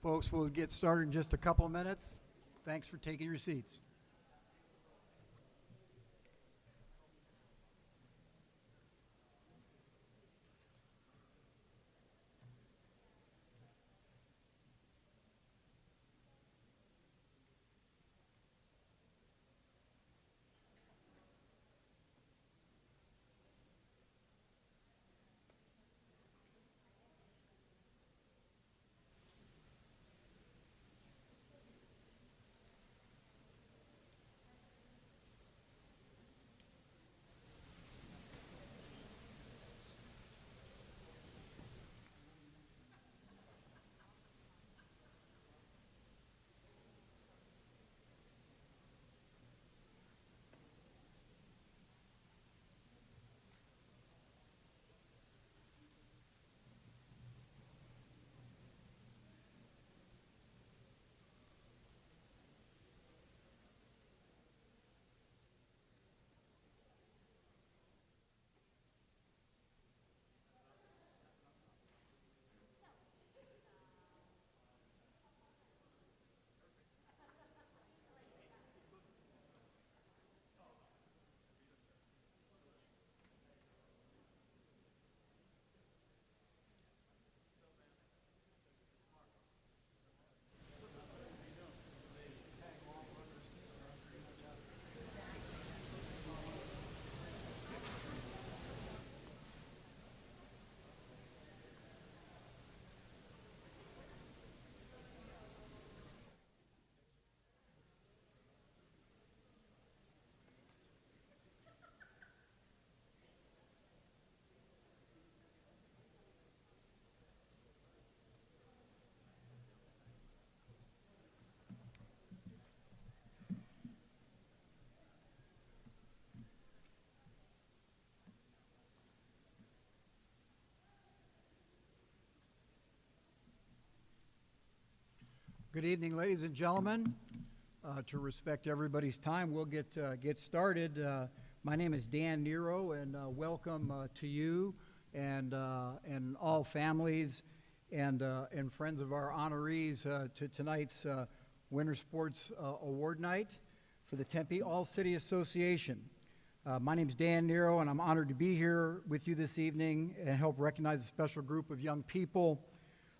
Folks, we'll get started in just a couple of minutes. Thanks for taking your seats. Good evening, ladies and gentlemen. To respect everybody's time, we'll get started. My name is Dan Nero, and welcome to you and all families and friends of our honorees to tonight's Winter Sports Award Night for the Tempe All-City Association. My name is Dan Nero, and I'm honored to be here with you this evening and help recognize a special group of young people,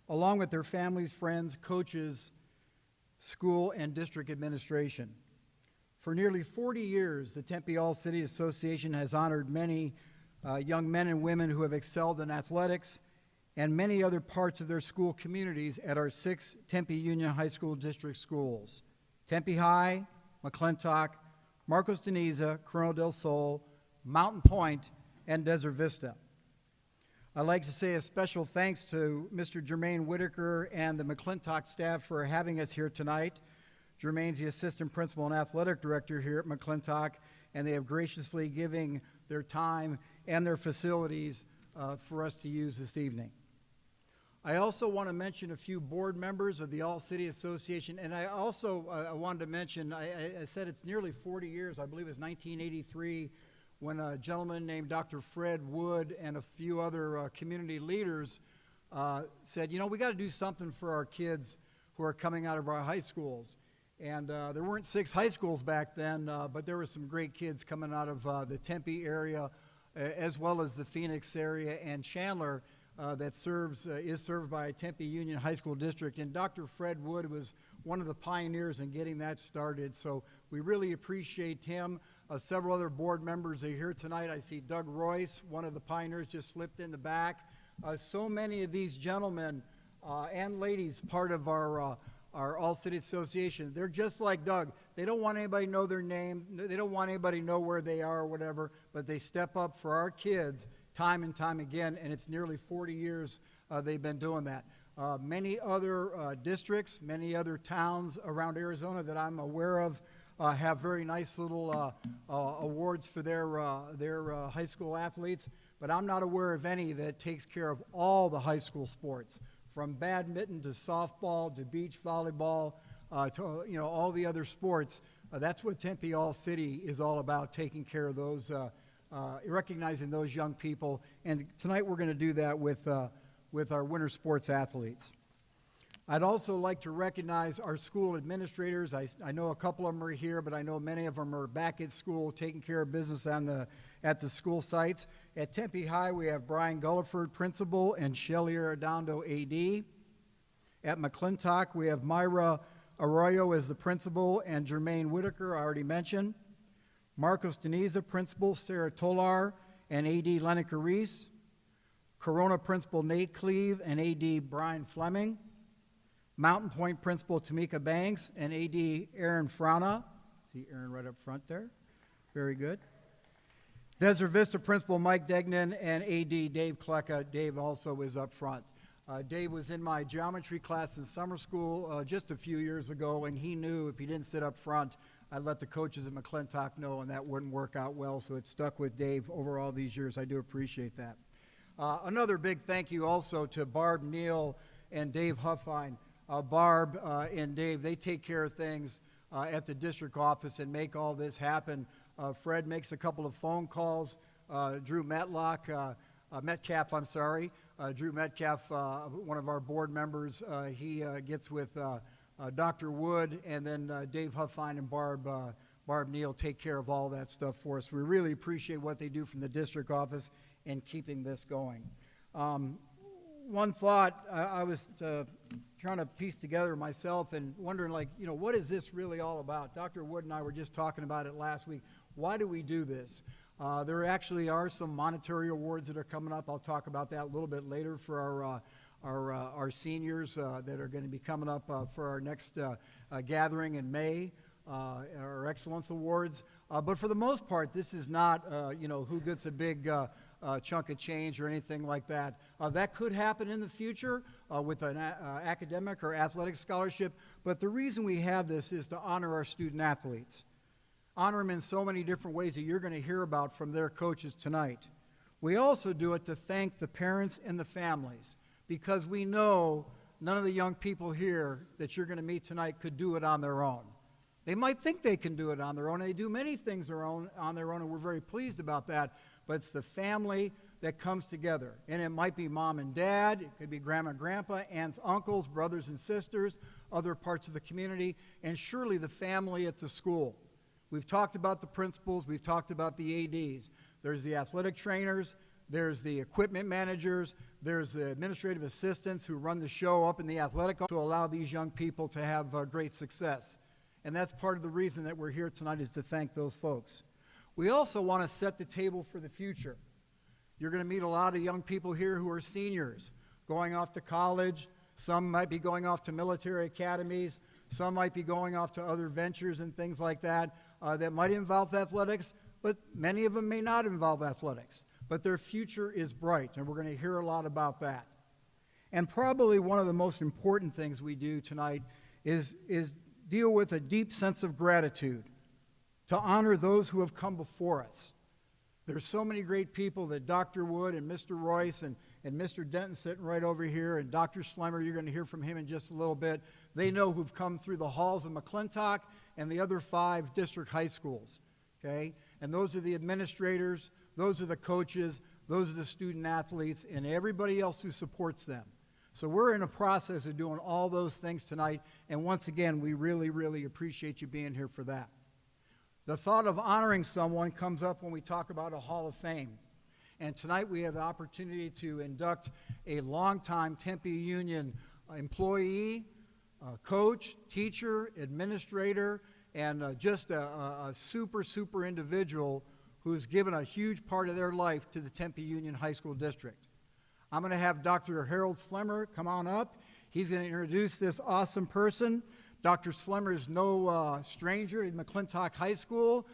along with their families, friends, coaches, school, and district administration. For nearly 40 years, the Tempe All-City Association has honored many young men and women who have excelled in athletics and many other parts of their school communities at our 6 Tempe Union High School district schools: Tempe High, McClintock, Marcos de Niza, Coronel del Sol, Mountain Point, and Desert Vista. I'd like to say a special thanks to Mr. Jermaine Whitaker and the McClintock staff for having us here tonight. Jermaine's the assistant principal and athletic director here at McClintock, and they have graciously given their time and their facilities for us to use this evening. I also want to mention a few board members of the All-City Association, and I also wanted to mention, I said it's nearly 40 years, I believe it was 1983, when a gentleman named Dr. Fred Wood and a few other community leaders said, you know, we got to do something for our kids who are coming out of our high schools. And there weren't 6 high schools back then, but there were some great kids coming out of the Tempe area, as well as the Phoenix area and Chandler, that is served by Tempe Union High School District. And Dr. Fred Wood was one of the pioneers in getting that started. So we really appreciate him. Several other board members are here tonight. I see Doug Royce, one of the pioneers, just slipped in the back. So many of these gentlemen and ladies, part of our All-City Association, they're just like Doug. They don't want anybody to know their name. They don't want anybody to know where they are or whatever, but they step up for our kids time and time again, and it's nearly 40 years they've been doing that. Many other districts, many other towns around Arizona that I'm aware of have very nice little awards for their high school athletes, but I'm not aware of any that takes care of all the high school sports, from badminton to softball to beach volleyball to all the other sports. That's what Tempe All-City is all about, taking care of those, recognizing those young people. And tonight we're going to do that with our winter sports athletes. I'd also like to recognize our school administrators. I know a couple of them are here, but I know many of them are back at school taking care of business at the school sites. At Tempe High, we have Brian Gulliford, principal, and Shelly Arredondo, AD. At McClintock, we have Myra Arroyo as the principal and Jermaine Whitaker, I already mentioned. Marcos Deniza, principal, Sarah Tolar, and AD Lenica Reese. Corona principal Nate Cleve and AD Brian Fleming. Mountain Point principal Tamika Banks and AD Aaron Frauna. See Aaron right up front there. Very good. Desert Vista principal Mike Degnan and AD Dave Klecka. Dave also is up front. Dave was in my geometry class in summer school just a few years ago, and he knew if he didn't sit up front, I'd let the coaches at McClintock know, and that wouldn't work out well, so it stuck with Dave over all these years. I do appreciate that. Another big thank you also to Barb Neal and Dave Huffine. Barb and Dave, they take care of things at the district office and make all this happen. Fred makes a couple of phone calls. Drew Metcalf, Drew Metcalf, one of our board members, he gets with Dr. Wood, and then Dave Huffine and Barb Neal take care of all that stuff for us. We really appreciate what they do from the district office in keeping this going. One thought, I was trying to piece together myself and wondering, like, you know, what is this really all about? Dr. Wood and I were just talking about it last week. Why do we do this? There actually are some monetary awards that are coming up. I'll talk about that a little bit later for our seniors that are going to be coming up for our next gathering in May, our Excellence Awards. But for the most part, this is not, you know, who gets a big chunk of change or anything like that. That could happen in the future with an academic or athletic scholarship, but the reason we have this is to honor our student athletes. Honor them in so many different ways that you're going to hear about from their coaches tonight. We also do it to thank the parents and the families, because we know none of the young people here that you're going to meet tonight could do it on their own. They might think they can do it on their own, and they do many things on their own, and we're very pleased about that. But it's the family that comes together. And it might be mom and dad, it could be grandma and grandpa, aunts, uncles, brothers and sisters, other parts of the community, and surely the family at the school. We've talked about the principals, we've talked about the ADs. There's the athletic trainers, there's the equipment managers, there's the administrative assistants who run the show up in the athletic to allow these young people to have great success. And that's part of the reason that we're here tonight, is to thank those folks. We also want to set the table for the future. You're going to meet a lot of young people here who are seniors, going off to college. Some might be going off to military academies. Some might be going off to other ventures and things like that that might involve athletics, but many of them may not involve athletics. But their future is bright, and we're going to hear a lot about that. And probably one of the most important things we do tonight is deal with a deep sense of gratitude, to honor those who have come before us. There's so many great people that Dr. Wood and Mr. Royce and Mr. Denton sitting right over here, and Dr. Slemmer, you're going to hear from him in just a little bit. They know who've come through the halls of McClintock and the other 5 district high schools, okay? And those are the administrators, those are the coaches, those are the student athletes, and everybody else who supports them. So we're in a process of doing all those things tonight, and once again, we really, really appreciate you being here for that. The thought of honoring someone comes up when we talk about a Hall of Fame. And tonight we have the opportunity to induct a longtime Tempe Union employee, coach, teacher, administrator, and just a super, super individual who's given a huge part of their life to the Tempe Union High School District. I'm going to have Dr. Harold Slemmer come on up. He's going to introduce this awesome person. Dr. Slemmer is no stranger to McClintock High School.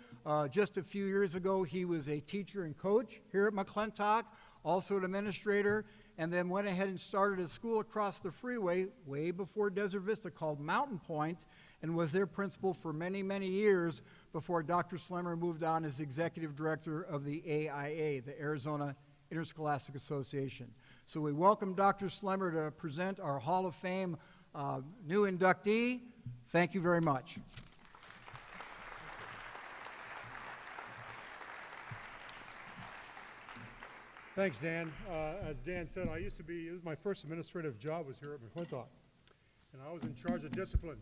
Just a few years ago, he was a teacher and coach here at McClintock, also an administrator, and then went ahead and started a school across the freeway way before Desert Vista called Mountain Point, and was their principal for many, many years before Dr. Slemmer moved on as executive director of the AIA, the Arizona Interscholastic Association. So we welcome Dr. Slemmer to present our Hall of Fame new inductee. Thank you very much. Thanks, Dan. As Dan said, I used to be, my first administrative job was here at McClintock. and I was in charge of discipline.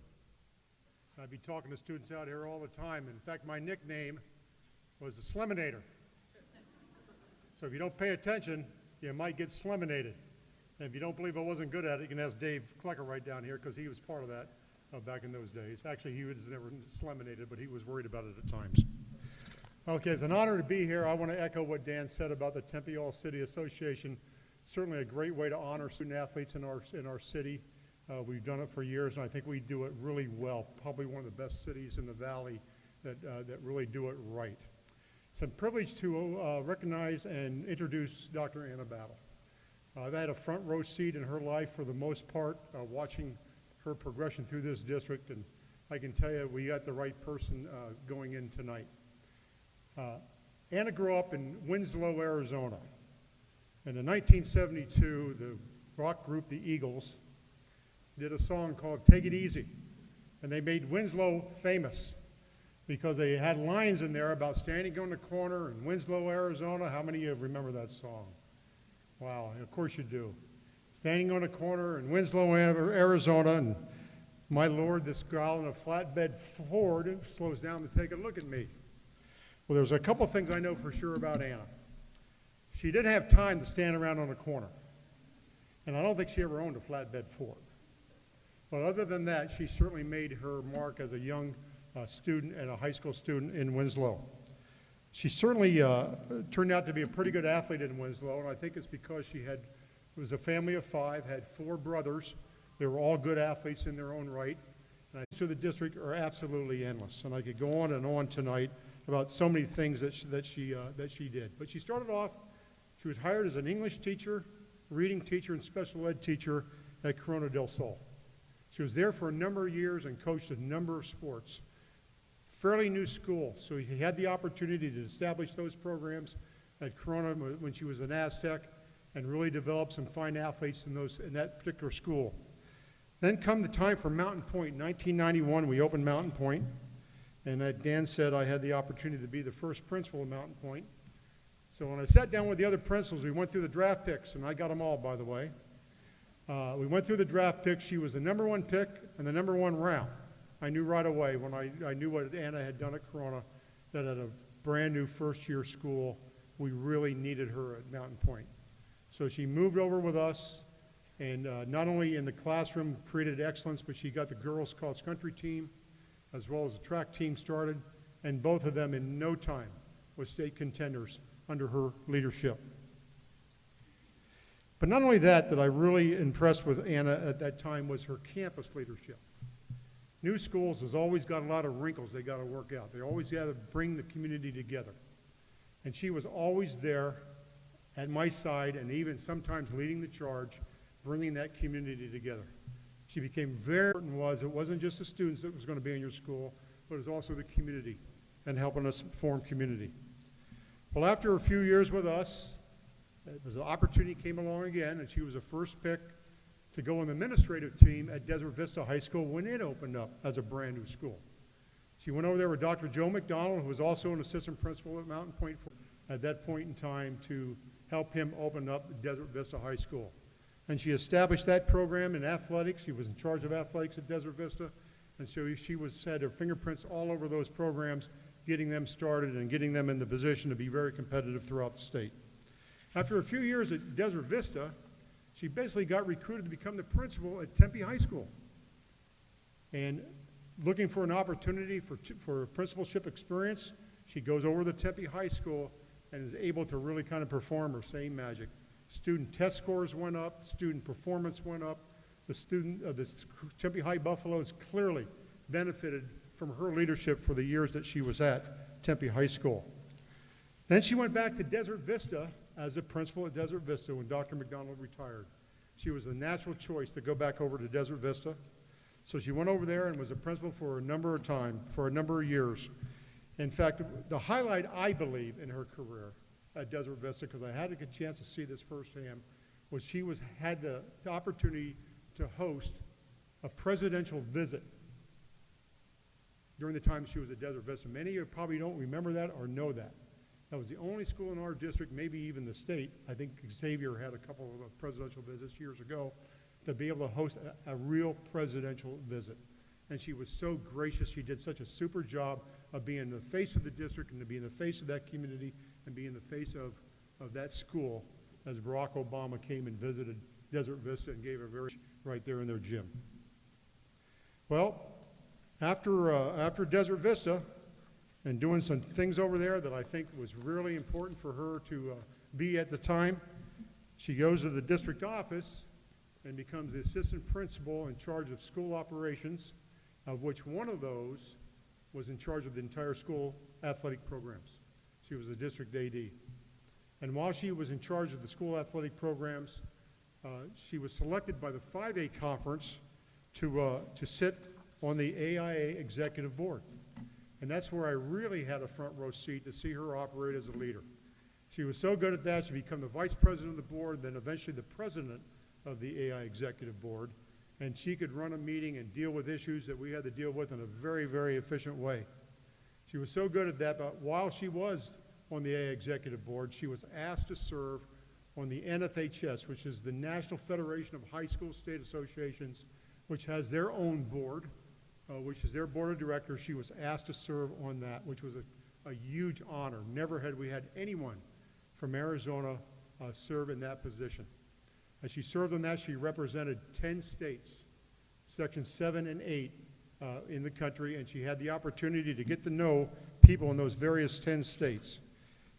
I'd be talking to students out here all the time. In fact, my nickname was the Sliminator. So if you don't pay attention, you might get sliminated. And if you don't believe I wasn't good at it, you can ask Dave Klecker right down here, because he was part of that back in those days. Actually, he was never sliminated, but he was worried about it at times. Okay, it's an honor to be here. I want to echo what Dan said about the Tempe All-City Association. Certainly a great way to honor student athletes in our city. We've done it for years, and I think we do it really well. Probably one of the best cities in the valley that really do it right. It's a privilege to recognize and introduce Dr. Anna Battle. I've had a front row seat in her life for the most part, watching her progression through this district, and I can tell you we got the right person going in tonight. Anna grew up in Winslow, Arizona. And in 1972, the rock group The Eagles did a song called Take It Easy. And they made Winslow famous because they had lines in there about standing on the corner in Winslow, Arizona. How many of you remember that song? Wow, of course you do. Standing on a corner in Winslow, Arizona, and my Lord, this gal in a flatbed Ford slows down to take a look at me. Well, there's a couple things I know for sure about Anna. She didn't have time to stand around on a corner, and I don't think she ever owned a flatbed Ford. But other than that, she certainly made her mark as a young student and a high school student in Winslow. She certainly turned out to be a pretty good athlete in Winslow, and I think it's because it was a family of 5, had 4 brothers. They were all good athletes in their own right, and I to the district are absolutely endless. And I could go on and on tonight about so many things that she did. But she started off, she was hired as an English teacher, reading teacher, and special ed teacher at Corona del Sol. She was there for a number of years and coached a number of sports. Fairly new school, so he had the opportunity to establish those programs at Corona when she was an Aztec and really develop some fine athletes in that particular school. Then come the time for Mountain Point. In 1991, we opened Mountain Point. And as Dan said, I had the opportunity to be the first principal of Mountain Point. So when I sat down with the other principals, we went through the draft picks, and I got them all, by the way. We went through the draft picks. She was the number 1 pick and the number 1 round. I knew right away when I knew what Anna had done at Corona, that at a brand new first-year school, we really needed her at Mountain Point. So she moved over with us, and not only in the classroom created excellence, but she got the girls' cross-country team, as well as the track team started, and both of them in no time were state contenders under her leadership. But not only that I really impressed with Anna at that time was her campus leadership. New schools has always got a lot of wrinkles they got to work out. They always got to bring the community together. And she was always there at my side and even sometimes leading the charge, bringing that community together. She became very important it wasn't just the students that was going to be in your school, but it was also the community and helping us form community. Well, after a few years with us, an opportunity came along again, and she was the first pick to go on the administrative team at Desert Vista High School when it opened up as a brand new school. She went over there with Dr. Joe McDonald, who was also an assistant principal at Mountain Point at that point in time, to help him open up Desert Vista High School. And she established that program in athletics. She was in charge of athletics at Desert Vista. And so she had her fingerprints all over those programs, getting them started and getting them in the position to be very competitive throughout the state. After a few years at Desert Vista, she basically got recruited to become the principal at Tempe High School. And looking for an opportunity for principalship experience, she goes over to Tempe High School and is able to really kind of perform her same magic. Student test scores went up, student performance went up. The Tempe High Buffaloes clearly benefited from her leadership for the years that she was at Tempe High School. Then she went back to Desert Vista as a principal at Desert Vista when Dr. McDonald retired. She was the natural choice to go back over to Desert Vista. So she went over there and was a principal for a number of years. In fact, the highlight, I believe, in her career at Desert Vista, because I had a good chance to see this firsthand, was she had the opportunity to host a presidential visit during the time she was at Desert Vista. Many of you probably don't remember that or know that. That was the only school in our district, maybe even the state. I think Xavier had a couple of presidential visits years ago. to be able to host a real presidential visit. And she was so gracious. She did such a super job of being the face of the district and to be in the face of that community and be in the face of that school as Barack Obama came and visited Desert Vista and gave a very right there in their gym. Well, after Desert Vista and doing some things over there that I think was really important for her to be at the time, she goes to the district office and becomes the assistant principal in charge of school operations, of which one of those was in charge of the entire school athletic programs. She was the district AD. And while she was in charge of the school athletic programs, she was selected by the 5A conference to sit on the AIA executive board. And that's where I really had a front row seat to see her operate as a leader. She was so good at that, she became the vice president of the board, then eventually the president of the AI executive board. And she could run a meeting and deal with issues that we had to deal with in a very, very efficient way. She was so good at that, but while she was on the AI executive board, she was asked to serve on the NFHS, which is the National Federation of High School State Associations, which has their own board, which is their board of directors. She was asked to serve on that, which was a huge honor. Never had we had anyone from Arizona serve in that position. As she served on that, she represented 10 states, Section 7 and 8 in the country, and she had the opportunity to get to know people in those various 10 states.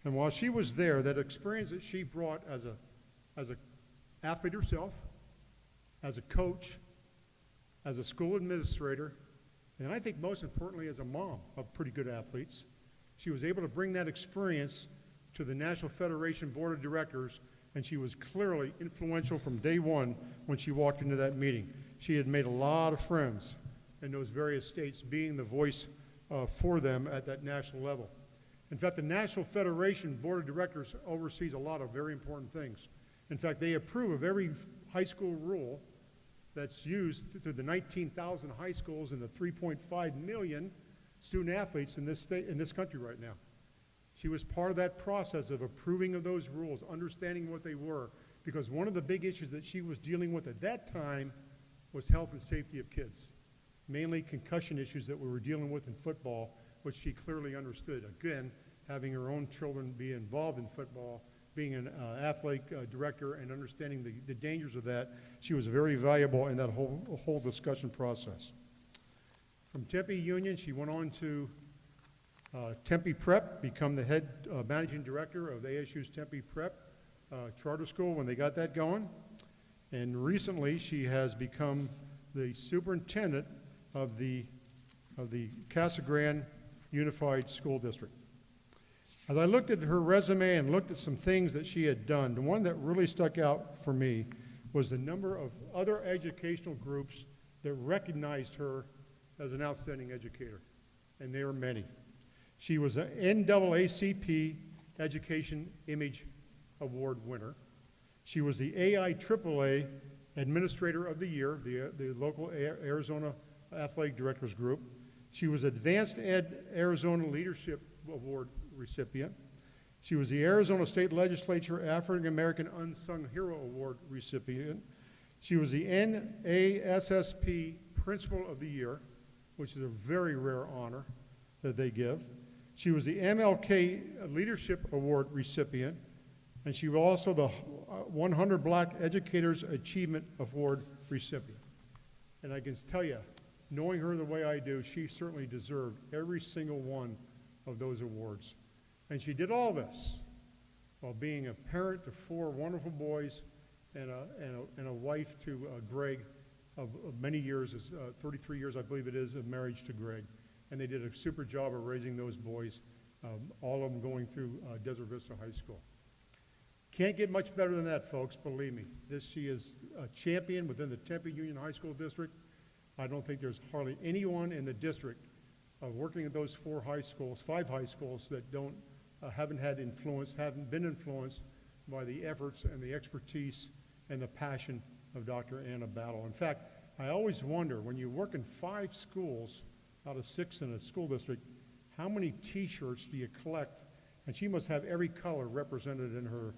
And while she was there, that experience that she brought as an athlete herself, as a coach, as a school administrator, and I think most importantly as a mom of pretty good athletes, she was able to bring that experience to the National Federation Board of Directors, and she was clearly influential from day one when she walked into that meeting. She had made a lot of friends in those various states, being the voice for them at that national level. In fact, the National Federation Board of Directors oversees a lot of very important things. In fact, they approve of every high school rule that's used through the 19,000 high schools and the 3.5 million student athletes in this state, in this country right now. She was part of that process of approving of those rules, understanding what they were, because one of the big issues that she was dealing with at that time was health and safety of kids, mainly concussion issues that we were dealing with in football, which she clearly understood. Again, having her own children be involved in football, being an athletic director and understanding the dangers of that, she was very valuable in that whole discussion process. From Tempe Union, she went on to Tempe Prep, become the head managing director of ASU's Tempe Prep charter school when they got that going. And recently, she has become the superintendent of the Casa Grande Unified School District. As I looked at her resume and looked at some things that she had done, the one that really stuck out for me was the number of other educational groups that recognized her as an outstanding educator, and there are many. She was an NAACP Education Image Award winner. She was the AIAAA Administrator of the Year, the local Arizona Athletic Directors Group. She was Advanced Ed Arizona Leadership Award recipient. She was the Arizona State Legislature African American Unsung Hero Award recipient. She was the NASSP Principal of the Year, which is a very rare honor that they give. She was the MLK Leadership Award recipient, and she was also the 100 Black Educators Achievement Award recipient. And I can tell you, knowing her the way I do, she certainly deserved every single one of those awards. And she did all this while being a parent to 4 wonderful boys and a wife to Greg of many years, 33 years I believe it is, of marriage to Greg. And they did a super job of raising those boys, all of them going through Desert Vista High School. Can't get much better than that, folks, believe me. She is a champion within the Tempe Union High School District. I don't think there's hardly anyone in the district working at those 5 high schools that haven't been influenced by the efforts and the expertise and the passion of Dr. Anna Battle. In fact, I always wonder, when you work in 5 schools out of 6 in a school district, how many T-shirts do you collect? And she must have every color represented in her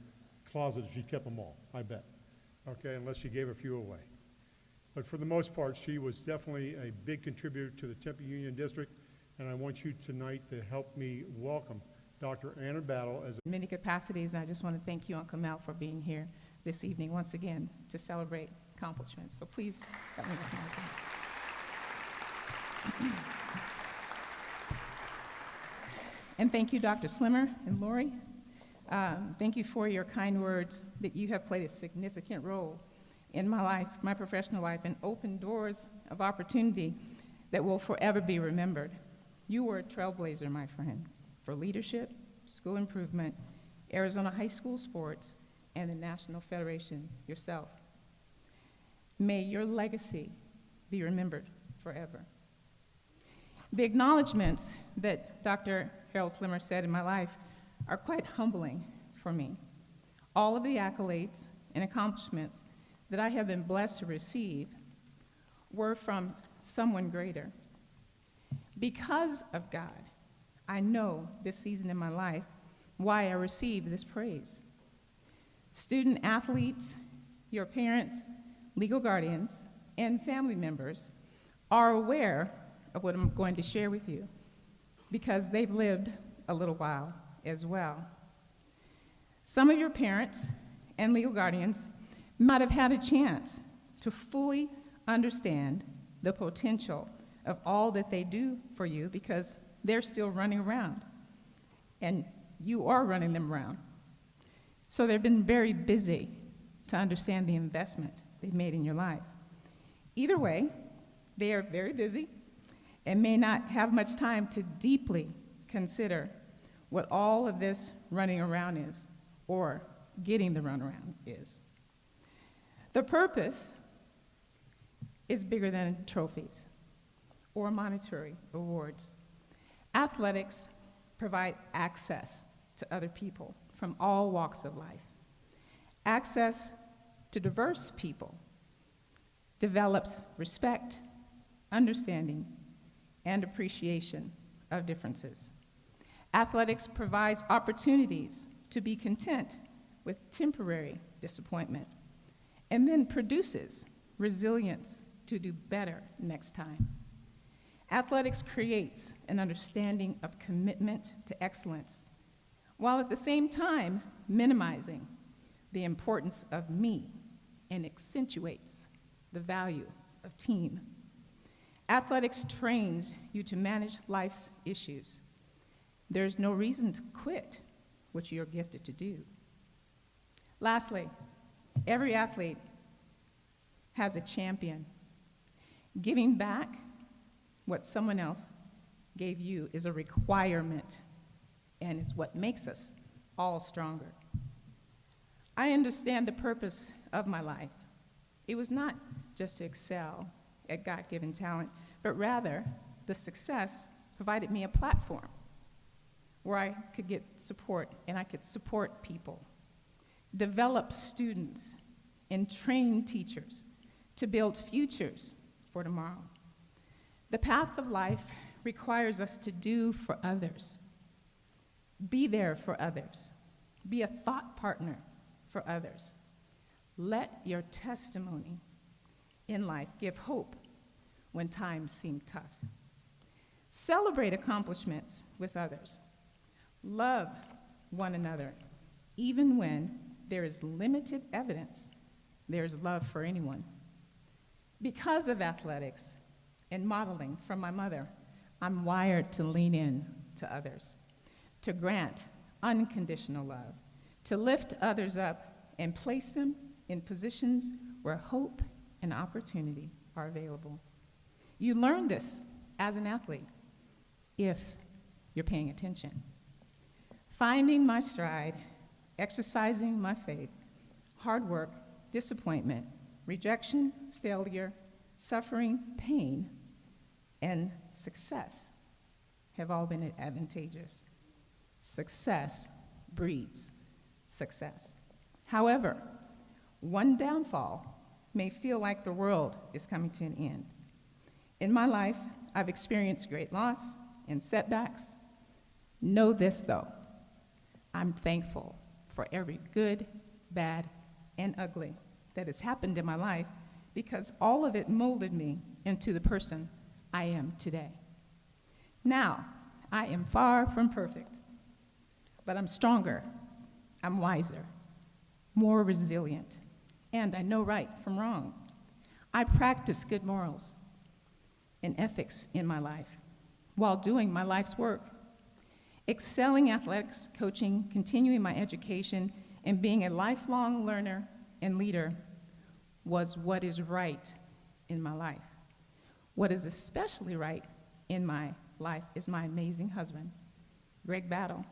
closet if she kept them all, I bet. Okay, unless she gave a few away. But for the most part, she was definitely a big contributor to the Tempe Union District, and I want you tonight to help me welcome Dr. Anna Battle as In many capacities, and I just want to thank you, Uncle Mel, for being here this evening once again to celebrate accomplishments. So please help me recognize him. And thank you, Dr. Slimmer and Lori. Thank you for your kind words, that you have played a significant role in my life, my professional life, and opened doors of opportunity that will forever be remembered. You were a trailblazer, my friend, for leadership, school improvement, Arizona high school sports, and the National Federation yourself. May your legacy be remembered forever. The acknowledgments that Dr. Harold Slimmer said in my life are quite humbling for me. All of the accolades and accomplishments that I have been blessed to receive were from someone greater. Because of God, I know this season in my life why I received this praise. Student athletes, your parents, legal guardians, and family members are aware of what I'm going to share with you because they've lived a little while as well. Some of your parents and legal guardians might have had a chance to fully understand the potential of all that they do for you because they're still running around, and you are running them around. So they've been very busy to understand the investment they've made in your life. Either way, they are very busy and may not have much time to deeply consider what all of this running around is, or getting the runaround is. The purpose is bigger than trophies or monetary awards. Athletics provide access to other people from all walks of life. Access to diverse people develops respect, understanding, and appreciation of differences. Athletics provides opportunities to be content with temporary disappointment, and then produces resilience to do better next time. Athletics creates an understanding of commitment to excellence, while at the same time minimizing the importance of me and accentuates the value of team. Athletics trains you to manage life's issues. There's no reason to quit what you're gifted to do. Lastly, every athlete has a champion. Giving back what someone else gave you is a requirement and is what makes us all stronger. I understand the purpose of my life. It was not just to excel at God-given talent, but rather the success provided me a platform where I could get support and I could support people, develop students, and train teachers to build futures for tomorrow. The path of life requires us to do for others, be there for others, be a thought partner for others. Let your testimony in life give hope when times seem tough. Celebrate accomplishments with others. Love one another, even when there is limited evidence there's love for anyone. Because of athletics and modeling from my mother, I'm wired to lean in to others, to grant unconditional love, to lift others up and place them in positions where hope and opportunity are available. You learn this as an athlete if you're paying attention. Finding my stride, exercising my faith, hard work, disappointment, rejection, failure, suffering, pain, and success have all been advantageous. Success breeds success. However, one downfall may feel like the world is coming to an end. In my life, I've experienced great loss and setbacks. Know this, though. I'm thankful for every good, bad, and ugly that has happened in my life because all of it molded me into the person I am today. Now, I am far from perfect, but I'm stronger, I'm wiser, more resilient, and I know right from wrong. I practice good morals and ethics in my life while doing my life's work. Excelling athletics, coaching, continuing my education, and being a lifelong learner and leader was what is right in my life. What is especially right in my life is my amazing husband, Greg Battle,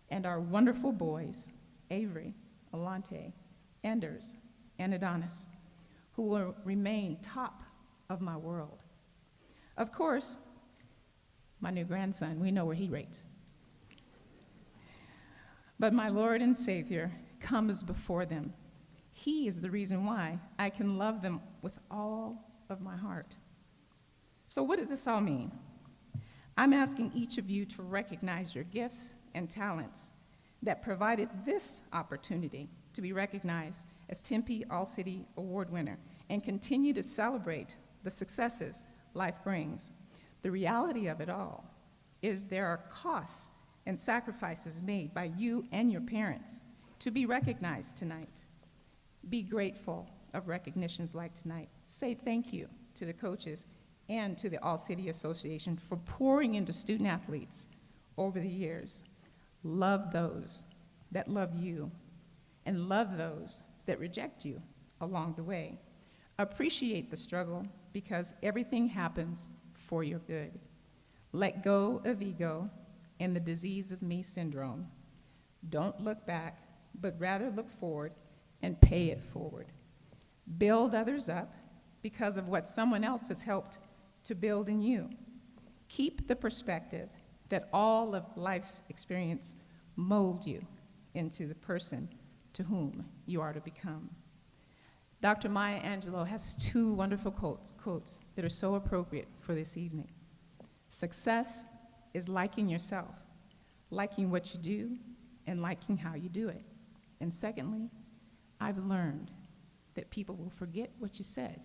and our wonderful boys, Avery, Alante, Anders, and Adonis, who will remain top of my world. Of course, my new grandson, we know where he rates. But my Lord and Savior comes before them. He is the reason why I can love them with all of my heart. So what does this all mean? I'm asking each of you to recognize your gifts and talents that provided this opportunity to be recognized as Tempe All-City Award winner and continue to celebrate the successes life brings. The reality of it all is there are costs and sacrifices made by you and your parents to be recognized tonight. Be grateful of recognitions like tonight. Say thank you to the coaches and to the All-City Association for pouring into student athletes over the years. Love those that love you and love those that reject you along the way. Appreciate the struggle because everything happens for your good. Let go of ego and the disease of me syndrome. Don't look back, but rather look forward and pay it forward. Build others up because of what someone else has helped to build in you. Keep the perspective that all of life's experience mold you into the person to whom you are to become. Dr. Maya Angelou has two wonderful quotes that are so appropriate for this evening. Success is liking yourself, liking what you do, and liking how you do it. And secondly, I've learned that people will forget what you said.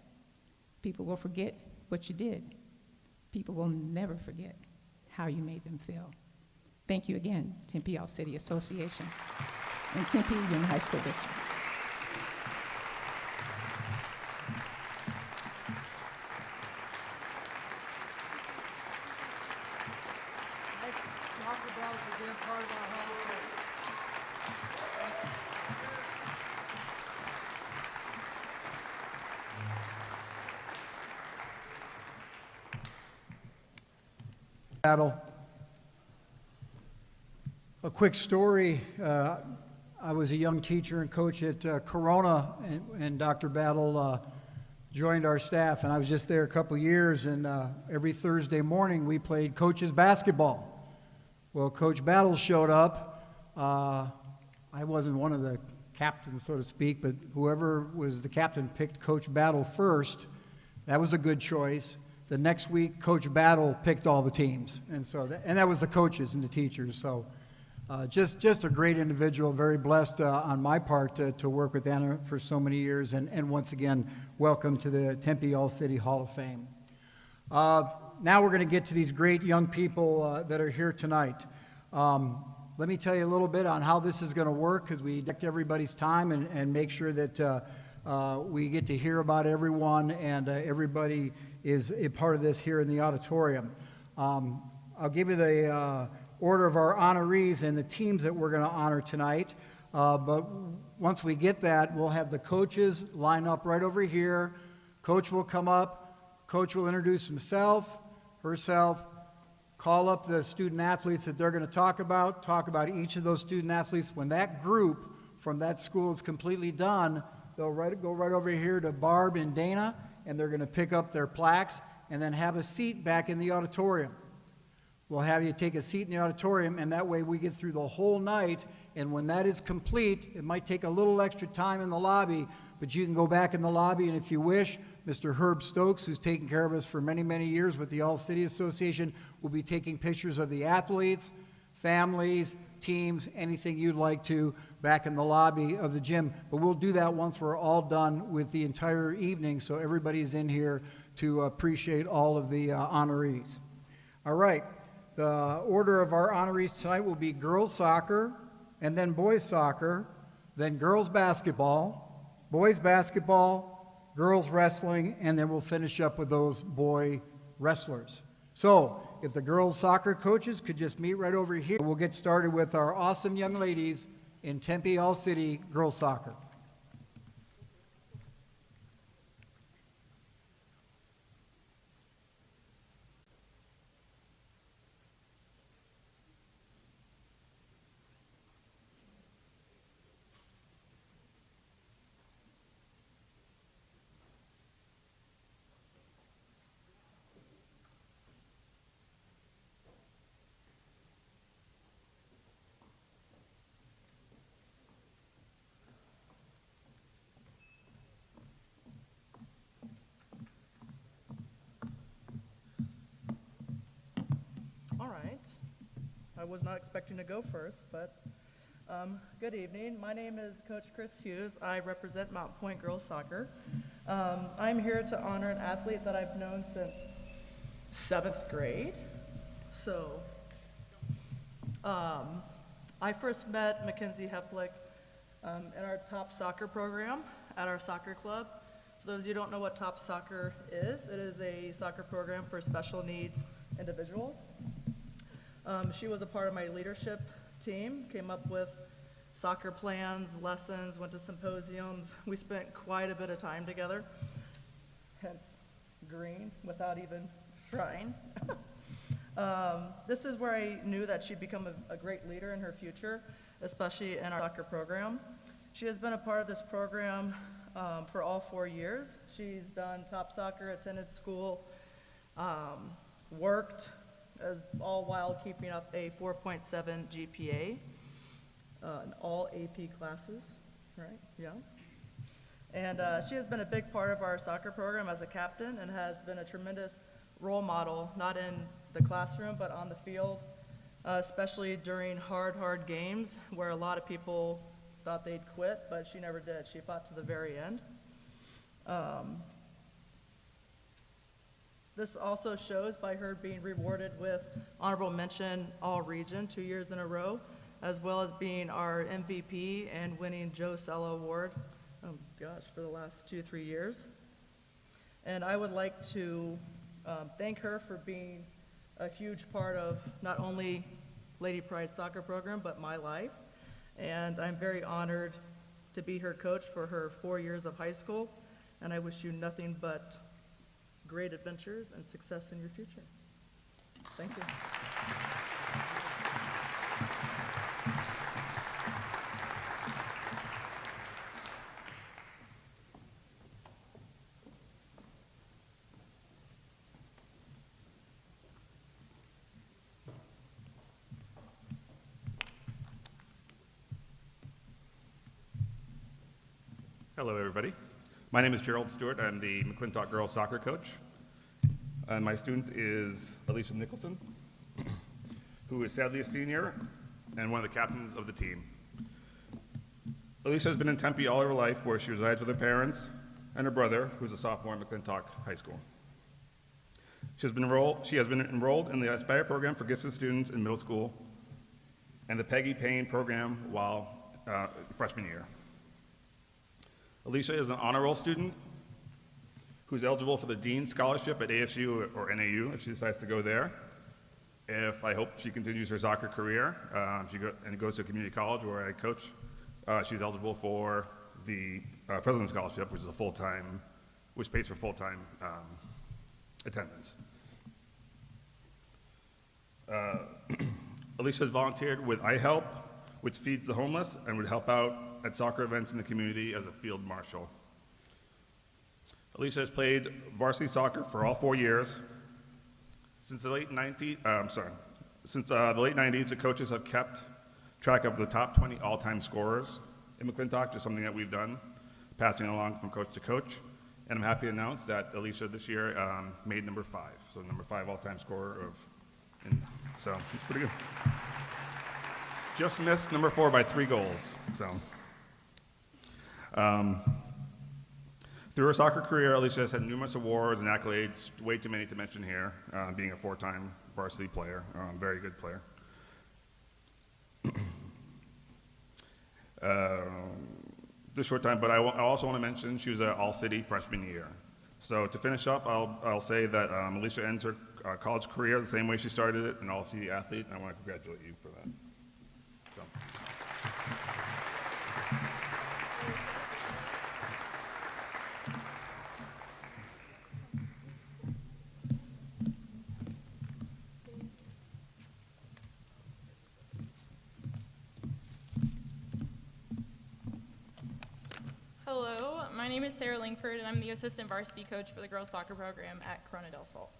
People will forget what you did. People will never forget how you made them feel. Thank you again, Tempe All-City Association and Tempe Union High School District. Dr. Battle for being part of our Hall of Fame. Battle. A quick story. I was a young teacher and coach at Corona, and Dr. Battle joined our staff, and I was just there a couple years, and every Thursday morning we played coaches basketball. Well, Coach Battle showed up. I wasn't one of the captains, so to speak, but whoever was the captain picked Coach Battle first. That was a good choice. The next week, Coach Battle picked all the teams, and that was the coaches and the teachers. So, just a great individual. Very blessed on my part to work with Anna for so many years, and once again, welcome to the Tempe All-City Hall of Fame. Now we're going to get to these great young people that are here tonight. Let me tell you a little bit on how this is going to work, because we take everybody's time and make sure that we get to hear about everyone, and everybody is a part of this here in the auditorium. I'll give you the order of our honorees and the teams that we're going to honor tonight. But once we get that, we'll have the coaches line up right over here. Coach will come up. Coach will introduce himself, herself, call up the student athletes that they're going to talk about each of those student athletes. When that group from that school is completely done, they'll go right over here to Barb and Dana, and they're going to pick up their plaques and then have a seat back in the auditorium. We'll have you take a seat in the auditorium, and that way we get through the whole night, and when that is complete, it might take a little extra time in the lobby, but you can go back in the lobby, and if you wish, Mr. Herb Stokes, who's taken care of us for many, many years with the All-City Association, will be taking pictures of the athletes, families, teams, anything you'd like to. back in the lobby of the gym. But we'll do that once we're all done with the entire evening, so everybody's in here to appreciate all of the honorees. All right, the order of our honorees tonight will be girls soccer, and then boys soccer, then girls basketball, boys basketball, girls wrestling, and then we'll finish up with those boy wrestlers. So if the girls soccer coaches could just meet right over here, we'll get started with our awesome young ladies in Tempe All City girls soccer. I was not expecting to go first, but good evening. My name is Coach Chris Hughes. I represent Mount Point Girls Soccer. I'm here to honor an athlete that I've known since 7th grade. So I first met Mackenzie Heflick in our Top Soccer program at our soccer club. For those of you who don't know what Top Soccer is, it is a soccer program for special needs individuals. She was a part of my leadership team, came up with soccer plans, lessons, went to symposiums. We spent quite a bit of time together, hence green, without even trying. This is where I knew that she'd become a great leader in her future, especially in our soccer program. She has been a part of this program for all 4 years. She's done Top Soccer, attended school, worked, all while keeping up a 4.7 GPA in all AP classes, right? Yeah. And she has been a big part of our soccer program as a captain and has been a tremendous role model, not in the classroom, but on the field, especially during hard games where a lot of people thought they'd quit, but she never did. She fought to the very end. This also shows by her being rewarded with honorable mention all region 2 years in a row, as well as being our MVP and winning Joe Sella Award, for the last 2-3 years. And I would like to thank her for being a huge part of not only Lady Pride soccer program, but my life. And I'm very honored to be her coach for her 4 years of high school, and I wish you nothing but great adventures and success in your future. Thank you. Hello, everybody. My name is Gerald Stewart. I'm the McClintock girls soccer coach. And my student is Alicia Nicholson, who is sadly a senior and one of the captains of the team. Alicia has been in Tempe all her life, where she resides with her parents and her brother, who's a sophomore at McClintock High School. She has been enrolled in the Aspire program for gifted students in middle school and the Peggy Payne program while freshman year. Alicia is an honor roll student who's eligible for the Dean Scholarship at ASU or NAU if she decides to go there. If I hope she continues her soccer career and goes to a community college where I coach, she's eligible for the President's Scholarship, which is which pays for full-time attendance. Alicia has volunteered with iHelp, which feeds the homeless and would help out at soccer events in the community as a field marshal. Alicia has played varsity soccer for all 4 years. Since the late 90s, the coaches have kept track of the top 20 all-time scorers in McClintock, just something that we've done, passing along from coach to coach. And I'm happy to announce that Alicia this year made number 5, so number 5 all-time scorer so it's pretty good. just missed number 4 by 3 goals. So, through her soccer career, Alicia has had numerous awards and accolades, way too many to mention here, being a 4-time varsity player, very good player. This short time, but I also want to mention she was an all-city freshman year. So to finish up, I'll say that Alicia ends her college career the same way she started it, an all-city athlete, and I want to congratulate you for that. So. Hello, my name is Sarah Langford, and I'm the assistant varsity coach for the girls soccer program at Corona del Sol.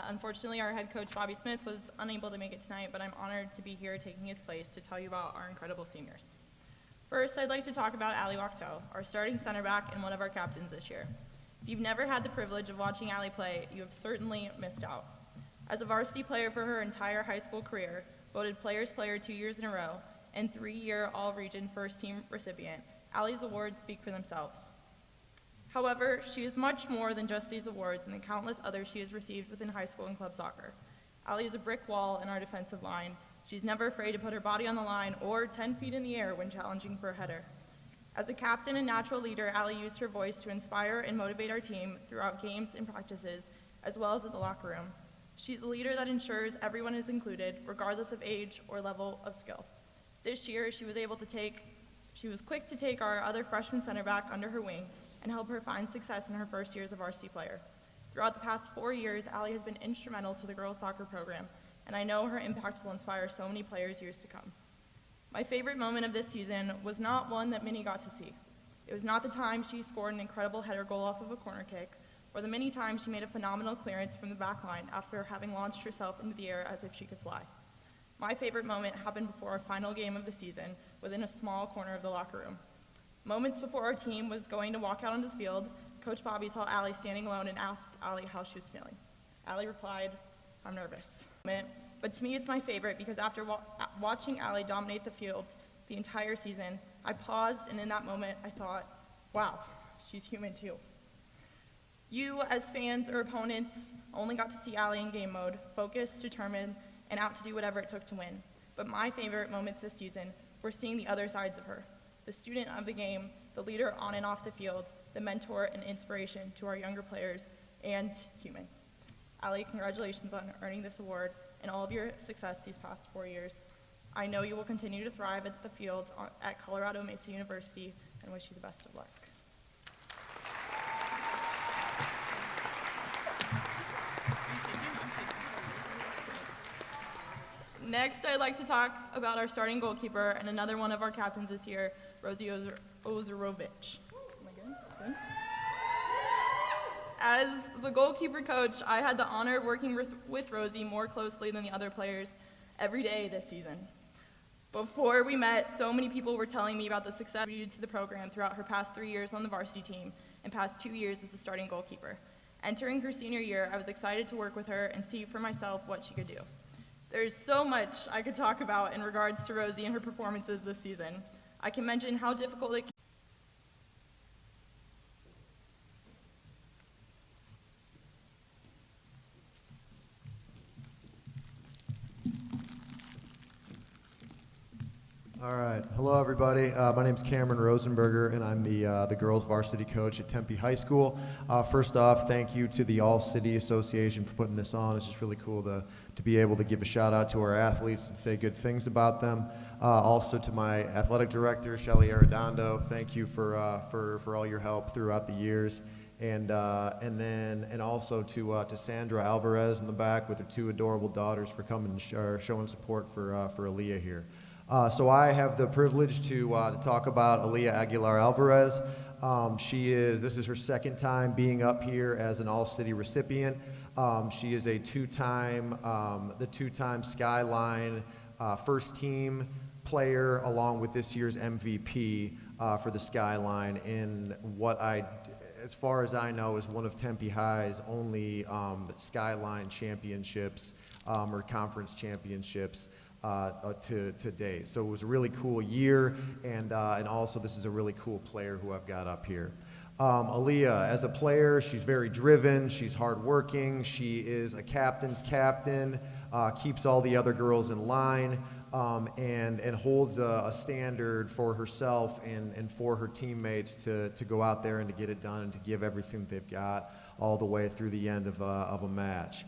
Unfortunately, our head coach, Bobby Smith, was unable to make it tonight, but I'm honored to be here taking his place to tell you about our incredible seniors. First, I'd like to talk about Allie Wachtel, our starting center back and one of our captains this year. If you've never had the privilege of watching Allie play, you have certainly missed out. As a varsity player for her entire high school career, voted Players Player 2 years in a row, and 3-year All-Region First Team recipient, Allie's awards speak for themselves. However, she is much more than just these awards and the countless others she has received within high school and club soccer. Allie is a brick wall in our defensive line. She's never afraid to put her body on the line or 10 feet in the air when challenging for a header. As a captain and natural leader, Allie used her voice to inspire and motivate our team throughout games and practices, as well as at the locker room. She's a leader that ensures everyone is included, regardless of age or level of skill. This year, she was quick to take our other freshman center back under her wing and help her find success in her first year as a varsity player. Throughout the past 4 years, Allie has been instrumental to the girls' soccer program, and I know her impact will inspire so many players years to come. My favorite moment of this season was not one that many got to see. It was not the time she scored an incredible header goal off of a corner kick, or the many times she made a phenomenal clearance from the back line after having launched herself into the air as if she could fly. My favorite moment happened before our final game of the season, within a small corner of the locker room. Moments before our team was going to walk out onto the field, Coach Bobby saw Allie standing alone and asked Allie how she was feeling. Allie replied, "I'm nervous." But to me, it's my favorite because after watching Allie dominate the field the entire season, I paused, and in that moment, I thought, wow, she's human too. You, as fans or opponents, only got to see Allie in game mode, focused, determined, and out to do whatever it took to win. But my favorite moments this season were seeing the other sides of her, the student of the game, the leader on and off the field, the mentor and inspiration to our younger players, and human. Allie, congratulations on earning this award and all of your success these past 4 years. I know you will continue to thrive at the field at Colorado Mesa University, and wish you the best of luck. Next, I'd like to talk about our starting goalkeeper and another one of our captains this year, Rosie Ozerovich. Am I good? Good? As the goalkeeper coach, I had the honor of working with Rosie more closely than the other players every day this season. Before we met, so many people were telling me about the success due to the program throughout her past 3 years on the varsity team and past 2 years as the starting goalkeeper. Entering her senior year, I was excited to work with her and see for myself what she could do. There's so much I could talk about in regards to Rosie and her performances this season. I can mention how difficult it can All right. Hello, everybody. My name is Cameron Rosenberger, and I'm the girls varsity coach at Tempe High School. First off, thank you to the All-City Association for putting this on. It's just really cool to be able to give a shout-out to our athletes and say good things about them. Also to my athletic director, Shelly Arredondo, thank you for all your help throughout the years. And also to Sandra Alvarez in the back with her 2 adorable daughters for coming and showing support for Aaliyah here. So I have the privilege to talk about Aaliyah Aguilar Alvarez. This is her second time being up here as an All-City recipient. She is a two-time Skyline first team player, along with this year's MVP for the Skyline in what as far as I know, is one of Tempe High's only Skyline championships or conference championships. to date. So it was a really cool year, and also this is a really cool player who I've got up here. Aaliyah, as a player, she's very driven, she's hardworking, she is a captain's captain, keeps all the other girls in line, and holds a standard for herself and for her teammates to go out there and to get it done and to give everything they've got all the way through the end of a match.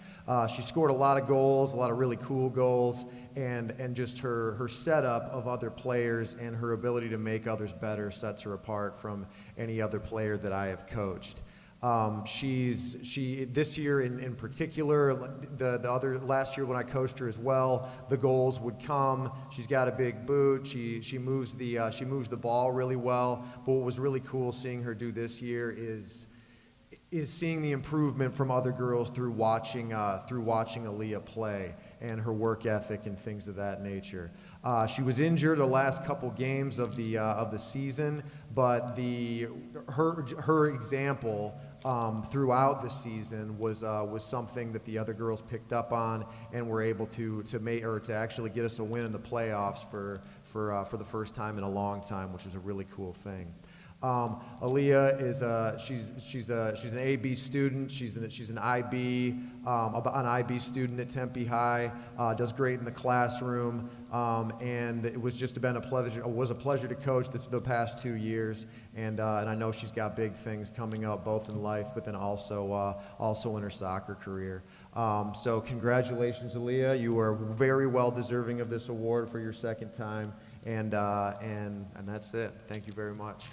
She scored a lot of goals, a lot of really cool goals, and just her setup of other players and her ability to make others better sets her apart from any other player that I have coached. This year in particular, last year when I coached her as well, the goals would come. She's got a big boot. She moves the ball really well. But what was really cool seeing her do this year is seeing the improvement from other girls through watching Aaliyah play and her work ethic and things of that nature. She was injured the last couple games of the season, but her example throughout the season was something that the other girls picked up on and were able to actually get us a win in the playoffs for the first time in a long time, which was a really cool thing. Aaliyah is she's an AB student. She's an IB student at Tempe High. Does great in the classroom, and it was just been a pleasure to coach the past 2 years. And I know she's got big things coming up, both in life, but then also in her soccer career. So congratulations, Aaliyah. You are very well deserving of this award for your second time. And that's it. Thank you very much.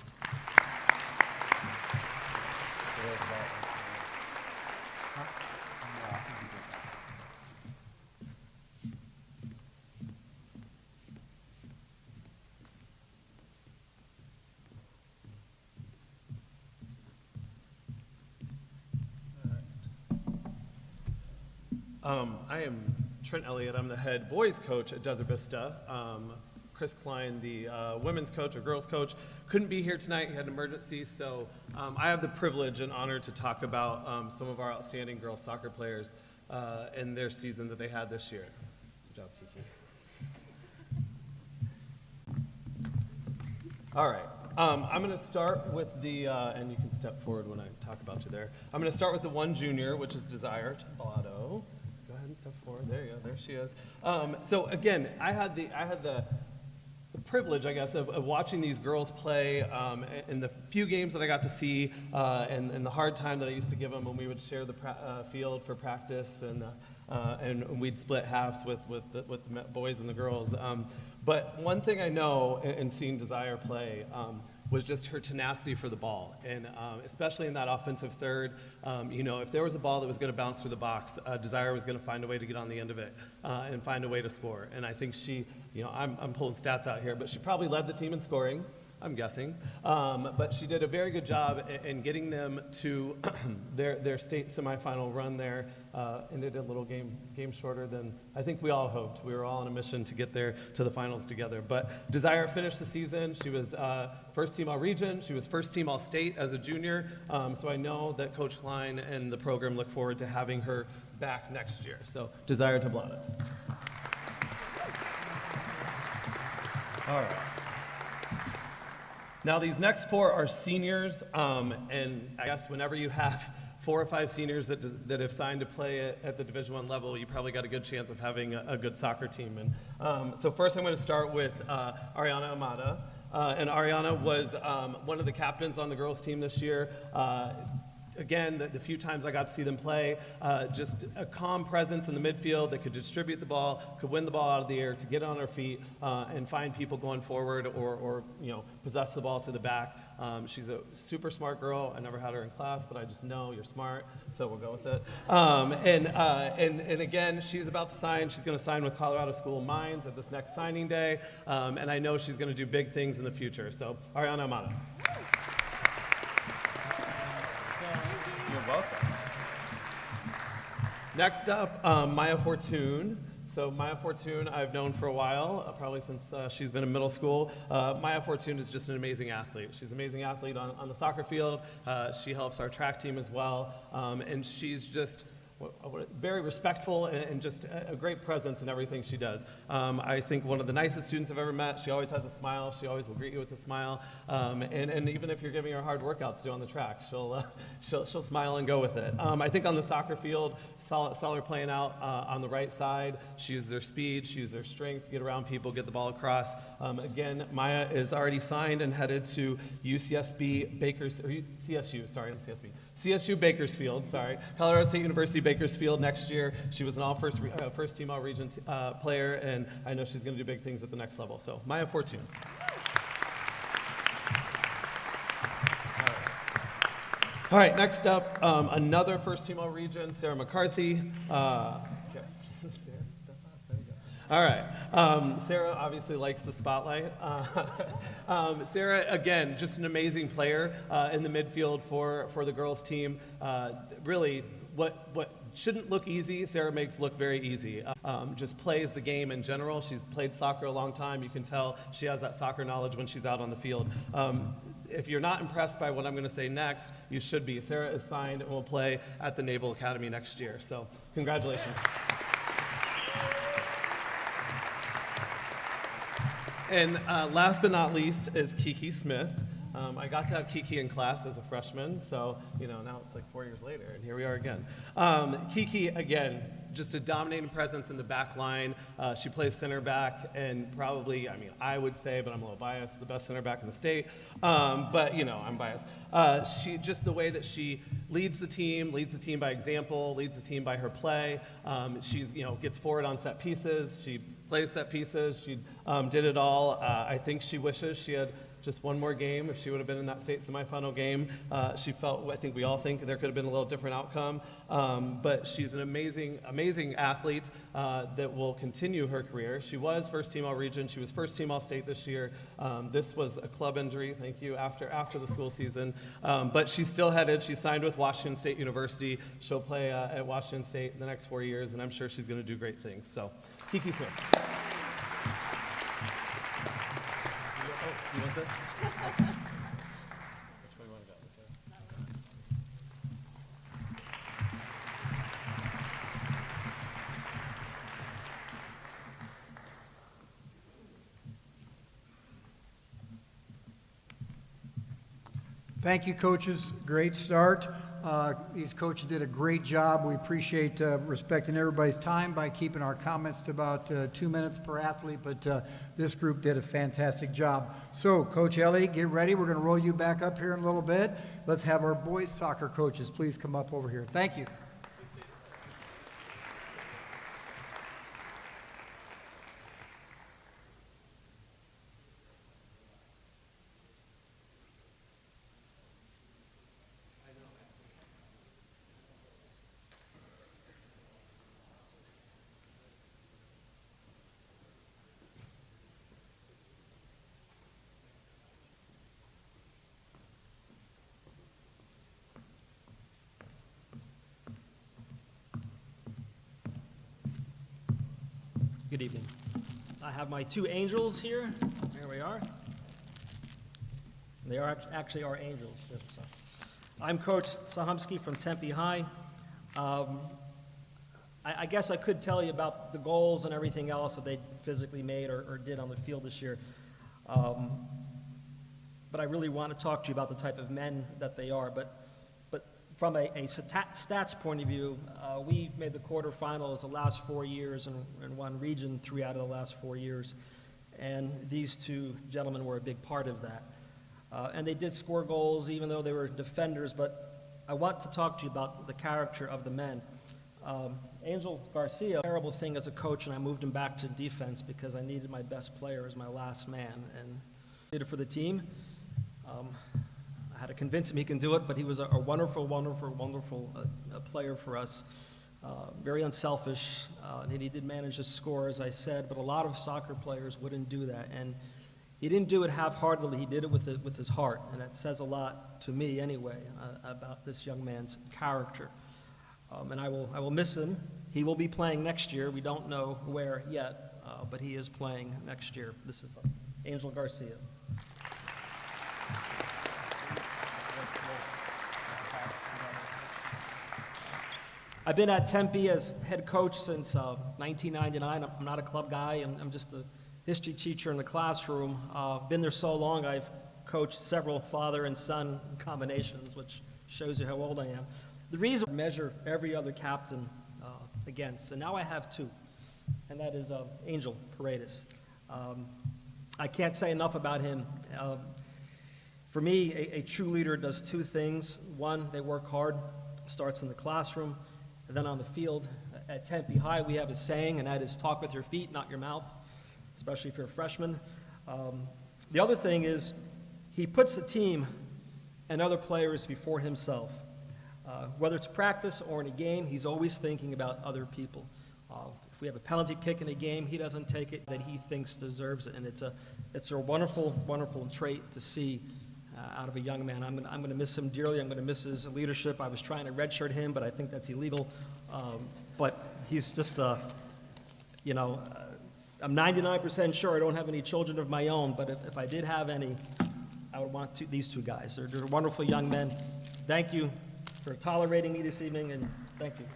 I am Trent Elliott. I'm the head boys coach at Desert Vista. Chris Klein, the women's coach or girls coach, couldn't be here tonight. He had an emergency, so I have the privilege and honor to talk about some of our outstanding girls soccer players and their season that they had this year. Good job, Kiki. All right. I'm going to start with the, and you can step forward when I talk about you there. I'm going to start with the one junior, which is Desire Tablato. Go ahead and step forward. There you go. There she is. So again, I had the privilege, I guess, of watching these girls play in the few games that I got to see and the hard time that I used to give them when we would share the field for practice and we'd split halves with the boys and the girls. But one thing I know in seeing Desire play was just her tenacity for the ball. And especially in that offensive third, if there was a ball that was going to bounce through the box, Desire was going to find a way to get on the end of it and find a way to score. And I think she, I'm pulling stats out here, but she probably led the team in scoring, I'm guessing. But she did a very good job in getting them to their state semifinal run there. Ended a little game shorter than I think we all hoped. We were all on a mission to get there to the finals together. But Desire finished the season. She was first team all-region. She was first team all-state as a junior. So I know that Coach Klein and the program look forward to having her back next year. So Desire Tablato. All right. Now these next four are seniors, and I guess whenever you have 4 or 5 seniors that have signed to play at the Division I level, you probably got a good chance of having a good soccer team. And so first I'm going to start with Ariana Amada. And Ariana was one of the captains on the girls team this year. Again, the few times I got to see them play, just a calm presence in the midfield that could distribute the ball, could win the ball out of the air, to get on her feet and find people going forward or possess the ball to the back. She's a super smart girl. I never had her in class, but I just know you're smart, so we'll go with it. And again, she's about to sign. She's going to sign with Colorado School of Mines at this next signing day, and I know she's going to do big things in the future. So, Ariana Amada. You're welcome. Next up, Maya Fortune. So Maya Fortune I've known for a while, probably since she's been in middle school. Maya Fortune is just an amazing athlete. She's an amazing athlete on the soccer field. She helps our track team as well. And she's just very respectful and just a great presence in everything she does. I think one of the nicest students I've ever met. She always has a smile. She always will greet you with a smile. And even if you're giving her hard workouts to do on the track, she'll smile and go with it. I think on the soccer field, saw her playing out on the right side. She uses her speed. She uses her strength to get around people, get the ball across. Again, Maya is already signed and headed to CSU Bakersfield, Colorado State University Bakersfield next year. She was an all first team all region player, and I know she's going to do big things at the next level. So Maya Fortune. All right, next up, another first team all region, Sarah McCarthy. All right. Sarah obviously likes the spotlight. Sarah, again, just an amazing player in the midfield for the girls' team. Really, what shouldn't look easy, Sarah makes look very easy. Just plays the game in general. She's played soccer a long time. You can tell she has that soccer knowledge when she's out on the field. If you're not impressed by what I'm going to say next, you should be. Sarah is signed and will play at the Naval Academy next year. So congratulations. And last but not least is Kiki Smith. I got to have Kiki in class as a freshman, so now it's like 4 years later, and here we are again. Kiki, again, just a dominating presence in the back line. She plays center back, and probably, I would say, but I'm a little biased, the best center back in the state. But I'm biased. She just the way that she leads the team by example, leads the team by her play. She's gets forward on set pieces. She plays set pieces. She did it all. I think she wishes she had just one more game. If she would have been in that state semifinal game, she felt, I think we all think there could have been a little different outcome. But she's an amazing athlete that will continue her career. She was first team all region. She was first team all state this year. This was a club injury, thank you, after the school season. But she's still headed. She signed with Washington State University. She'll play at Washington State the next 4 years, and I'm sure she's going to do great things. So, Kiki Smith. You want this? Which way you want to go? Thank you, coaches. Great start. These coaches did a great job. We appreciate respecting everybody's time by keeping our comments to about 2 minutes per athlete, but this group did a fantastic job. So, Coach Ellie, get ready. We're going to roll you back up here in a little bit. Let's have our boys soccer coaches please come up over here. Thank you. Good evening. I have my two angels here. There we are. They are actually our angels. So, I'm Coach Sahumsky from Tempe High. I guess I could tell you about the goals and everything else that they physically made or did on the field this year. But I really want to talk to you about the type of men that they are. But from a stats point of view, we've made the quarterfinals the last 4 years and won region 3 out of the last 4 years. And these two gentlemen were a big part of that. And they did score goals even though they were defenders, but I want to talk to you about the character of the men. Angel Garcia, terrible thing as a coach, and I moved him back to defense because I needed my best player as my last man, and did it for the team. I had to convince him he can do it, but he was a wonderful player for us. Very unselfish, and he did manage to score, as I said, but a lot of soccer players wouldn't do that. And he didn't do it half-heartedly. He did it with his heart, and that says a lot to me anyway about this young man's character. And I will miss him. He will be playing next year. We don't know where yet, but he is playing next year. This is Angel Garcia. I've been at Tempe as head coach since 1999. I'm not a club guy, and I'm just a history teacher in the classroom. Been there so long, I've coached several father and son combinations, which shows you how old I am. The reason I measure every other captain against, and now I have two, and that is Angel Paredes. I can't say enough about him. For me, a true leader does two things. One, they work hard, starts in the classroom, and then on the field. At Tempe High, we have a saying, and that is talk with your feet, not your mouth, especially if you're a freshman. The other thing is he puts the team and other players before himself. Whether it's practice or in a game, he's always thinking about other people. If we have a penalty kick in a game, he doesn't take it that he thinks deserves it, and it's a wonderful, wonderful trait to see out of a young man. I'm going to miss him dearly. I'm going to miss his leadership. I was trying to redshirt him, but I think that's illegal. But he's just, you know, I'm 99% sure I don't have any children of my own, but if I did have any, I would want these two guys. They're wonderful young men. Thank you for tolerating me this evening, and thank you.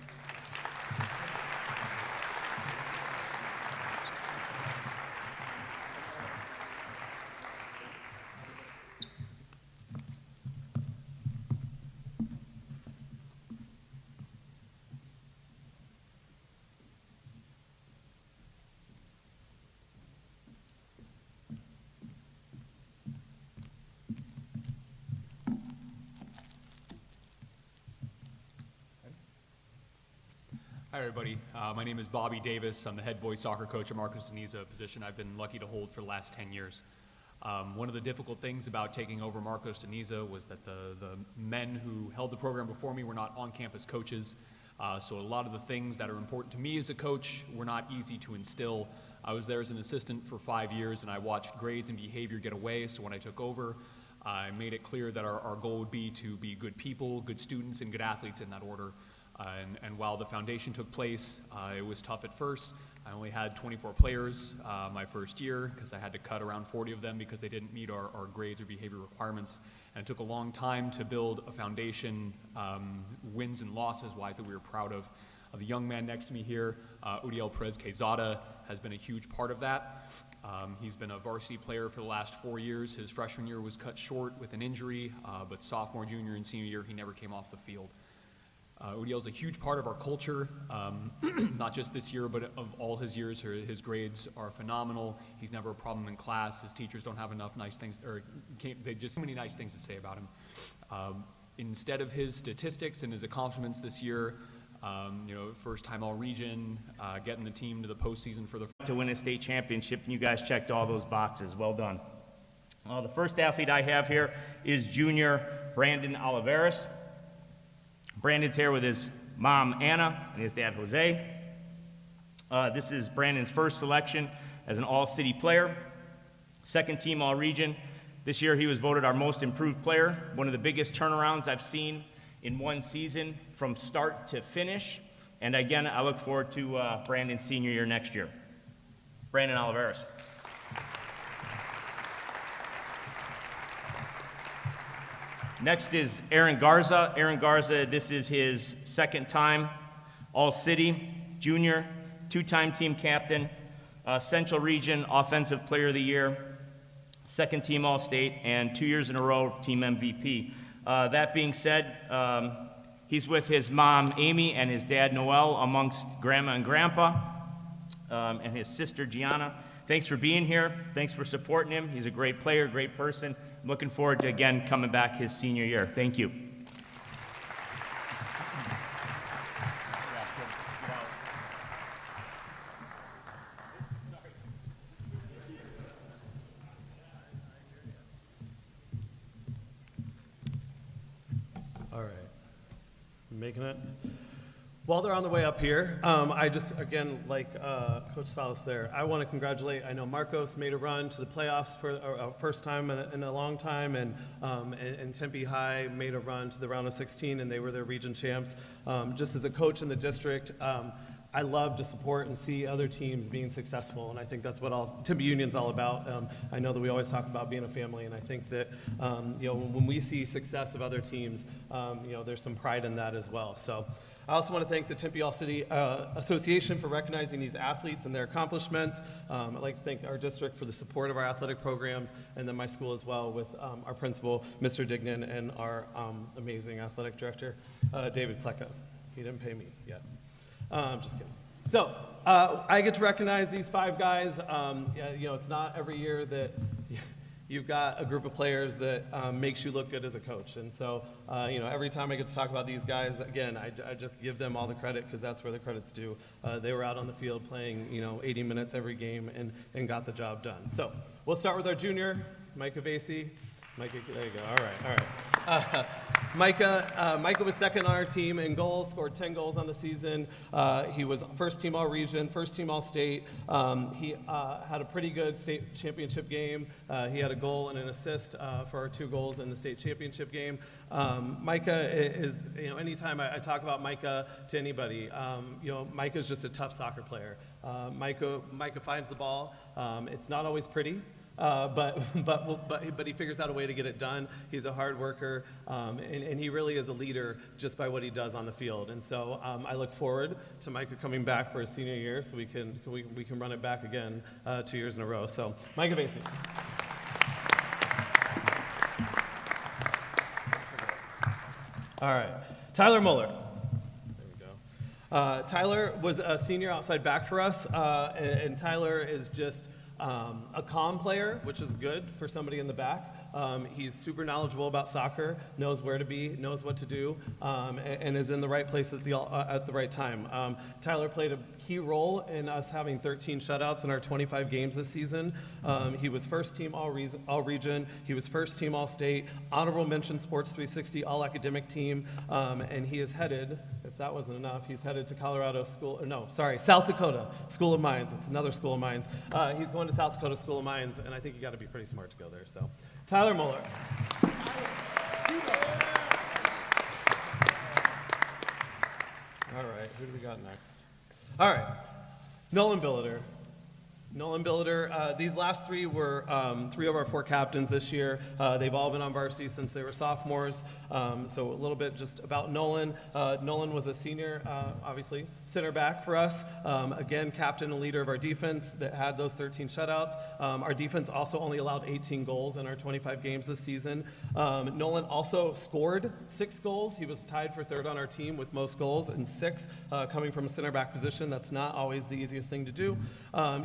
Hi, everybody. My name is Bobby Davis. I'm the head boys soccer coach at Marcos Deniza, a position I've been lucky to hold for the last 10 years. One of the difficult things about taking over Marcos Deniza was that the men who held the program before me were not on-campus coaches. So a lot of the things that are important to me as a coach were not easy to instill. I was there as an assistant for 5 years, and I watched grades and behavior get away. So when I took over, I made it clear that our goal would be to be good people, good students, and good athletes in that order. And while the foundation took place, it was tough at first. I only had 24 players my first year because I had to cut around 40 of them because they didn't meet our grades or behavior requirements. And it took a long time to build a foundation, wins and losses wise, that we were proud of. The young man next to me here, Udiel Perez-Quezada, has been a huge part of that. He's been a varsity player for the last 4 years. His freshman year was cut short with an injury, but sophomore, junior, and senior year, he never came off the field. Udiel's a huge part of our culture, not just this year, but of all his years. His grades are phenomenal. He's never a problem in class. His teachers don't have enough nice things, or they just so many nice things to say about him. Instead of his statistics and his accomplishments this year, you know, first time all region, getting the team to the postseason for to win a state championship, and you guys checked all those boxes. Well done. The first athlete I have here is junior Brandon Oliveras. Brandon's here with his mom, Anna, and his dad, Jose. This is Brandon's first selection as an all-city player, second team all-region. This year he was voted our most improved player, one of the biggest turnarounds I've seen in one season from start to finish. And again, I look forward to Brandon's senior year next year. Brandon Oliveras. Next is Aaron Garza. Aaron Garza, this is his second time All-City, junior, two-time team captain, Central Region Offensive Player of the Year, second team All-State, and 2 years in a row team MVP. That being said, he's with his mom, Amy, and his dad, Noel, amongst grandma and grandpa, and his sister, Gianna. Thanks for being here. Thanks for supporting him. He's a great player, great person. I'm looking forward to, again, coming back his senior year. Thank you. All right. Making it? While they're on the way up here, I just, again, like Coach Salas there, I want to congratulate, I know Marcos made a run to the playoffs for a first time in a long time, and Tempe High made a run to the round of 16, and they were their region champs. Just as a coach in the district, I love to support and see other teams being successful, and I think that's what Tempe Union's all about. I know that we always talk about being a family, and I think that you know, when we see success of other teams, you know, there's some pride in that as well. So I also want to thank the Tempe All-City Association for recognizing these athletes and their accomplishments. I'd like to thank our district for the support of our athletic programs, and then my school as well with our principal, Mr. Dignan, and our amazing athletic director, David Plecka. He didn't pay me yet. Just kidding. So I get to recognize these 5 guys. It's not every year that you've got a group of players that makes you look good as a coach. And so, every time I get to talk about these guys, again, I just give them all the credit because that's where the credit's due. They were out on the field playing, 80 minutes every game and got the job done. So we'll start with our junior, Micah Vasey. Micah, there you go. All right. Micah was second on our team in goals, scored 10 goals on the season. He was first team all-region, first team all-state. He had a pretty good state championship game. He had a goal and an assist for our 2 goals in the state championship game. Micah is, anytime I talk about Micah to anybody, Micah's just a tough soccer player. Micah finds the ball. It's not always pretty. But he figures out a way to get it done. He's a hard worker, and he really is a leader just by what he does on the field. And so I look forward to Micah coming back for his senior year, so we can run it back again 2 years in a row. So Micah Vasey. All right, Tyler Muller. Tyler was a senior outside back for us, and Tyler is just a calm player, which is good for somebody in the back. He's super knowledgeable about soccer, knows where to be, knows what to do, and is in the right place at the right time. Tyler played a key role in us having 13 shutouts in our 25 games this season. He was first team all-region. He was first team all-state, honorable mention Sports 360 all-academic team, and he is headed, if that wasn't enough, he's headed to South Dakota School of Mines. It's another School of Mines. He's going to South Dakota School of Mines, and I think you got to be pretty smart to go there. So, Tyler Muller. All right, who do we got next? All right, Nolan Billiter. Nolan Billiter, these last 3 were 3 of our 4 captains this year. They've all been on varsity since they were sophomores. So a little bit just about Nolan. Nolan was a senior, obviously, center back for us. Again, captain and leader of our defense that had those 13 shutouts. Our defense also only allowed 18 goals in our 25 games this season. Nolan also scored 6 goals. He was tied for 3rd on our team with most goals, and 6 coming from a center back position. That's not always the easiest thing to do.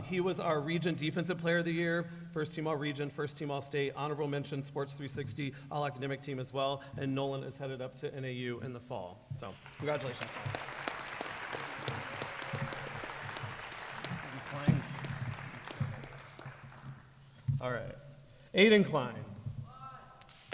He was our region defensive player of the year, first team all region, first team all state, honorable mention Sports 360 all academic team as well, and Nolan is headed up to NAU in the fall. So congratulations. All right, Aiden Klein.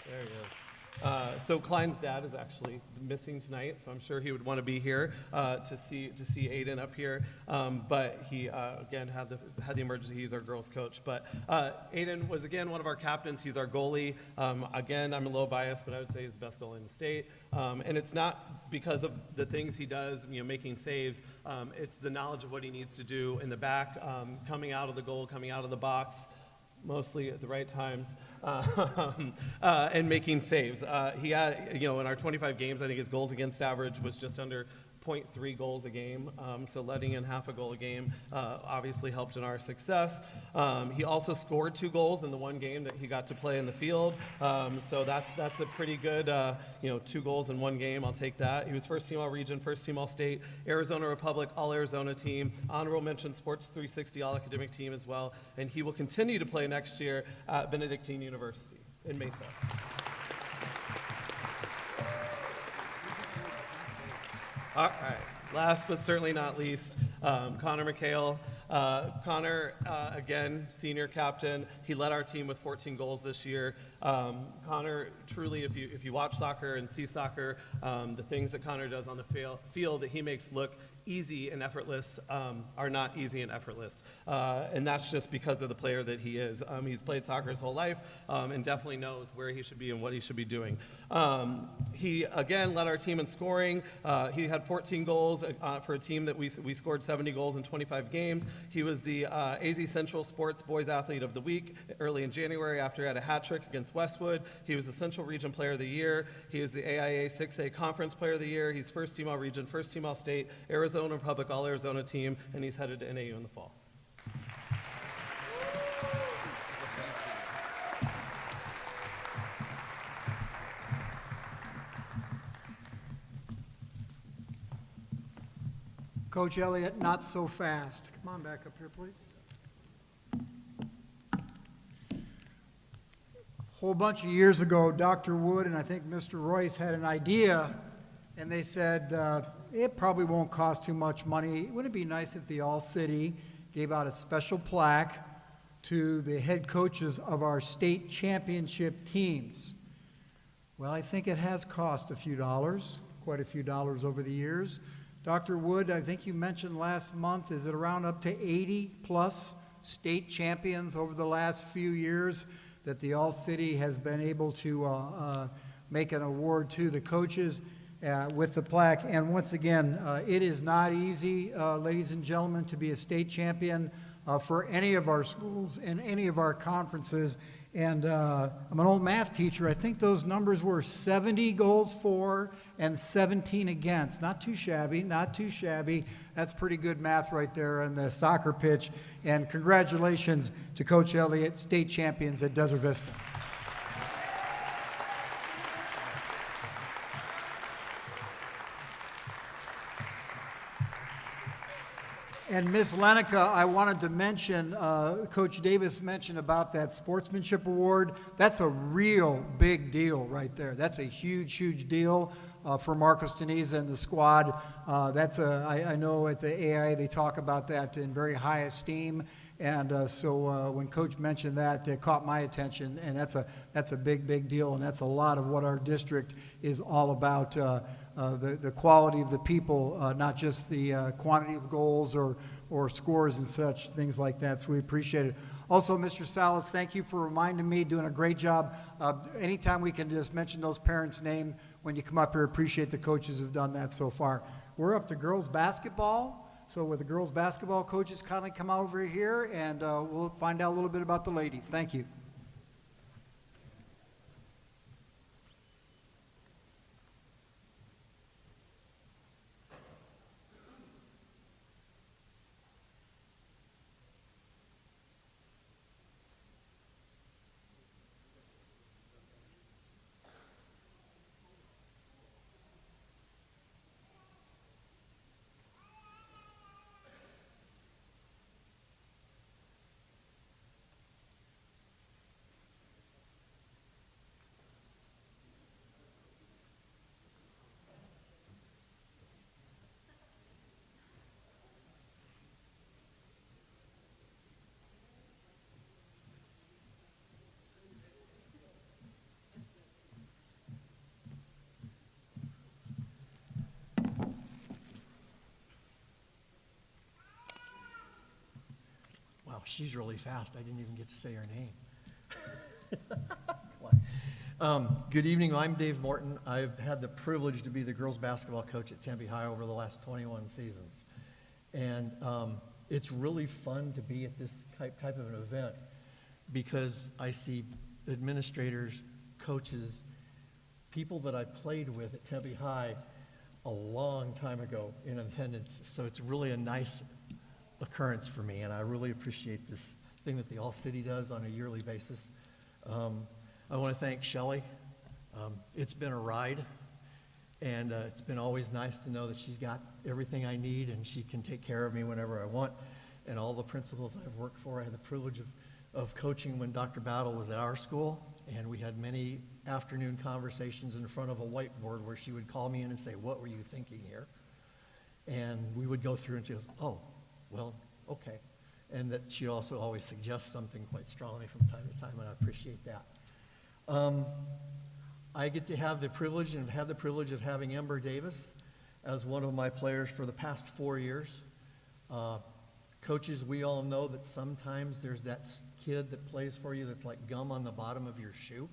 There he is. So Klein's dad is actually missing tonight, so I'm sure he would want to be here to see Aiden up here. But he again had the emergency. He's our girls coach. But Aiden was again one of our captains. He's our goalie. Again, I'm a little biased, but I would say he's the best goalie in the state. And it's not because of the things he does, making saves. It's the knowledge of what he needs to do in the back, coming out of the goal, coming out of the box, mostly at the right times, and making saves. He had, in our 25 games, I think his goals against average was just under 0.3 goals a game, so letting in half a goal a game obviously helped in our success. He also scored 2 goals in the one game that he got to play in the field, so that's a pretty good, 2 goals in one game. I'll take that. He was first team all region, first team all state, Arizona Republic, all Arizona team, honorable mention Sports 360 all academic team as well, and he will continue to play next year at Benedictine University in Mesa. All right, last but certainly not least, Connor McHale. Connor, again, senior captain. He led our team with 14 goals this year. Connor, truly, if you watch soccer and see soccer, the things that Connor does on the field that he makes look easy and effortless are not easy and effortless. And that's just because of the player that he is. He's played soccer his whole life and definitely knows where he should be and what he should be doing. He, again, led our team in scoring. He had 14 goals for a team that we scored 70 goals in 25 games. He was the AZ Central Sports Boys Athlete of the Week early in January after he had a hat trick against Westwood. He was the Central Region Player of the Year. He was the AIA 6A Conference Player of the Year. He's first team All-Region, first team All-State, Arizona Republic All-Arizona team, and he's headed to NAU in the fall. Coach Elliott, not so fast. Come on back up here, please. Whole bunch of years ago, Dr. Wood and I think Mr. Royce had an idea, and they said it probably won't cost too much money. Wouldn't it be nice if the All-City gave out a special plaque to the head coaches of our state championship teams? Well, I think it has cost a few dollars, quite a few dollars over the years. Dr. Wood, I think you mentioned last month, is it around up to 80-plus state champions over the last few years that the All-City has been able to make an award to the coaches with the plaque. And once again, it is not easy, ladies and gentlemen, to be a state champion for any of our schools and any of our conferences. And I'm an old math teacher. I think those numbers were 70 goals for and 17 against. Not too shabby, not too shabby. That's pretty good math right there on the soccer pitch. And congratulations to Coach Elliott, state champions at Desert Vista. And Ms. Lenica, I wanted to mention, Coach Davis mentioned about that sportsmanship award. That's a real big deal right there. That's a huge, huge deal for Marcos Teniza and the squad. I know at the AIA they talk about that in very high esteem. And so when Coach mentioned that, it caught my attention, and that's a big, big deal, and that's a lot of what our district is all about. The quality of the people, not just the quantity of goals or scores and such, things like that. So we appreciate it. Also, Mr. Salas, thank you for reminding me, doing a great job. Anytime we can just mention those parents' name when you come up here, appreciate the coaches who've done that so far. We're up to girls basketball. So with the girls basketball coaches kindly come over here, and we'll find out a little bit about the ladies. Thank you. Wow, she's really fast. I didn't even get to say her name. Good evening. I'm Dave Morton. I've had the privilege to be the girls basketball coach at Tempe High over the last 21 seasons. And it's really fun to be at this type of an event because I see administrators, coaches, people that I played with at Tempe High a long time ago in attendance. So it's really a nice occurrence for me, and I really appreciate this thing that the All-City does on a yearly basis. I want to thank Shelley. It's been a ride, and it's been always nice to know that she's got everything I need and she can take care of me whenever I want. And all the principals I've worked for, I had the privilege of coaching when Dr. Battle was at our school, and we had many afternoon conversations in front of a whiteboard where she would call me in and say, "What were you thinking here?" And we would go through and she goes, "Oh, well, okay." And that she also always suggests something quite strongly from time to time, and I appreciate that. I get to have the privilege and have had the privilege of having Ember Davis as one of my players for the past 4 years. Coaches, we all know that sometimes there's that kid that plays for you that's like gum on the bottom of your shoe.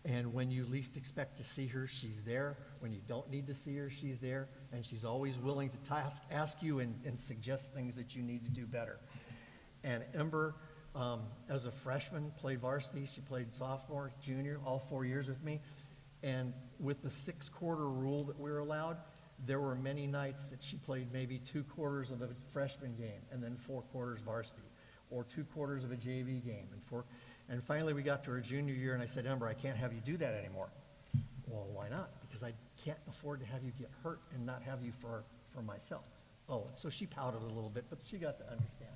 And when you least expect to see her, she's there. When you don't need to see her, she's there. And she's always willing to ask you and suggest things that you need to do better. And Ember, as a freshman, played varsity. She played sophomore, junior, all 4 years with me. And with the 6-quarter rule that we're allowed, there were many nights that she played maybe 2 quarters of a freshman game and then 4 quarters varsity, or 2 quarters of a JV game. And finally we got to her junior year and I said, Ember, I can't have you do that anymore. Well, why not? Because I can't afford to have you get hurt and not have you for myself. Oh, so she pouted a little bit, but she got to understand.